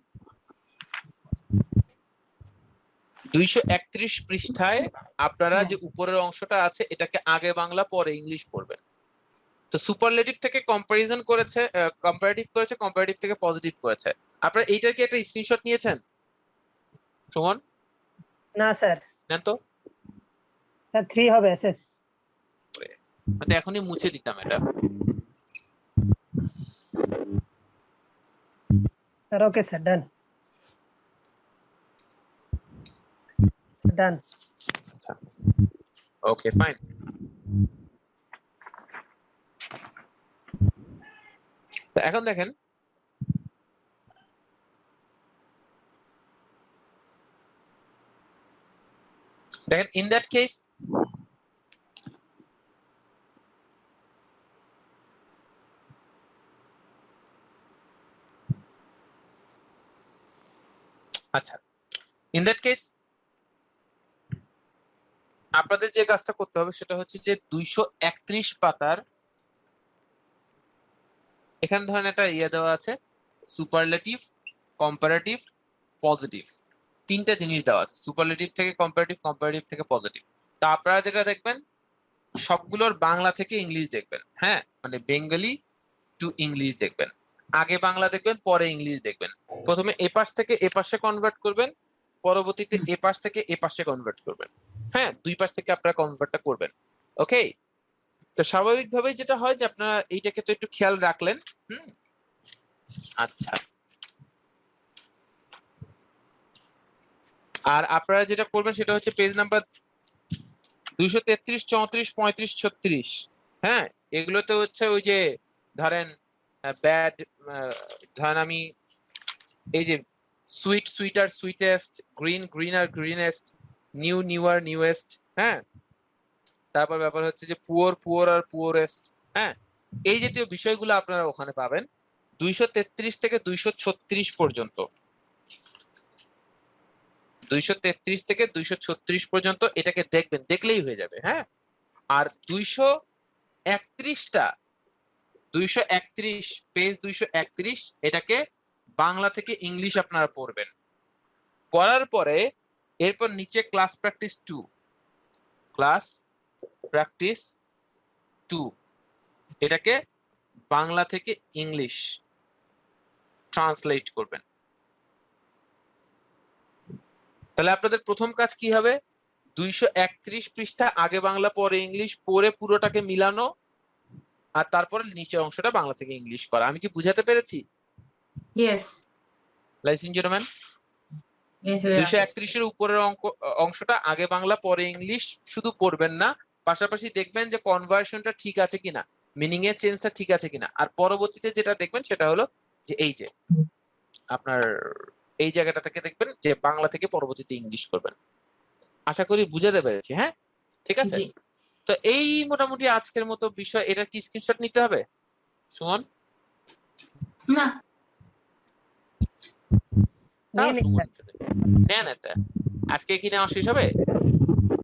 231 পৃষ্ঠায় আপনারা যে উপরের অংশটা আছে, এটাকে আগে বাংলা পরে ইংলিশ পড়বেন। তো সুপারলেটিভ থেকে কম্পারিজন করেছে, কম্পারেটিভ করেছে, কম্পারেটিভ থেকে পজিটিভ করেছে। আপনারা এইটার কি একটা স্ক্রিনশট নিয়েছেন? সুমন, না স্যার, নেন তো। স্যার 3 হবে এসএস। মানে এখনই মুছে দিতাম এটা। স্যার ওকে স্যার, ডান ডান। আচ্ছা, ওকে ফাইন। এখন দেখেন, ইন দ্যাট কেস আচ্ছা, ইন দ্যাট কেস আপনাদের যে কাজটা করতে হবে সেটা হচ্ছে যে 231 পাতার এখানে ধরেন একটা ইয়ে দেওয়া আছে, সুপারলেটিভ, কম্পারেটিভ, পজিটিভ, তিনটা জিনিস দেওয়া আছে। সুপারলেটিভ থেকে কম্পারেটিভ, কম্পারেটিভ থেকে পজিটিভ। তা আপনারা যেটা দেখবেন, সবগুলোর বাংলা থেকে ইংলিশ দেখবেন। হ্যাঁ, মানে বেঙ্গলি টু ইংলিশ দেখবেন। আগে বাংলা দেখবেন, পরে ইংলিশ দেখবেন। প্রথমে এপাশ থেকে এপাশে কনভার্ট করবেন, পরবর্তীতে এপাশ থেকে এপাশে কনভার্ট করবেন। হ্যাঁ, দুই পাশ থেকে আপনারা কনভার্টটা করবেন। ওকে, তো স্বাভাবিকভাবেই যেটা হয় যে আপনারা এইটাকে তো একটু খেয়াল রাখলেন। আচ্ছা, আর আপনারা যেটা করবেন সেটা হচ্ছে পেজ নাম্বার 233, 34, 35, 36। হ্যাঁ, এগুলোতে হচ্ছে ওই যে ধরেন ব্যাড, ধরেন আমি এই যে sweet, sweeter, sweetest, green, greener, greenest, new, newer, newest. হ্যাঁ, তারপর ব্যাপার হচ্ছে যে পুয়ার, পুয়ার আর পুয়ারেস্ট। হ্যাঁ, এই জাতীয় বিষয়গুলো আপনারা ওখানে পাবেন 233 থেকে 236 পর্যন্ত। 233 থেকে 236 পর্যন্ত এটাকে দেখবেন, দেখলেই হয়ে যাবে। হ্যাঁ, আর 231টা 231 পেজ 231 এটাকে বাংলা থেকে ইংলিশ আপনারা পড়বেন। পড়ার পরে এরপর নিচে ক্লাস প্র্যাকটিস 2 এটাকে বাংলা থেকে ইংলিশ ট্রান্সলেট করবেন। তাহলে আপনাদের প্রথম কাজ কি হবে? 231 পৃষ্ঠা আগে বাংলা পরে ইংলিশ পড়ে পুরোটাকে মিলানো, আর তারপরে নিচের অংশটা বাংলা থেকে ইংলিশ করা। আমি কি বুঝাতে পেরেছি? ইয়েস, লাইস এন্ড জেন্টলম্যান, 231 এর উপরের অংশটা আগে বাংলা পরে ইংলিশ শুধু পড়বেন না, পাশাপাশি দেখবেন যে কনভার্সনটা ঠিক আছে কিনা, মিনিং এর চেঞ্জটা ঠিক আছে কিনা। আর পরবর্তীতে যেটা দেখবেন সেটা হলো যে এই যে আপনার এই জায়গাটা থেকে দেখবেন যে বাংলা থেকে পরবর্তীতে ইংলিশ করবেন। আশা করি বুঝাতে পেরেছি। হ্যাঁ, ঠিক আছে। তো এই মোটামুটি আজকের মতো বিষয়। এটা কি স্ক্রিনশট নিতে হবে সুমন? না, তাও সুমন নেন এটা। আজকে কি নেওয়া শেষ হবে?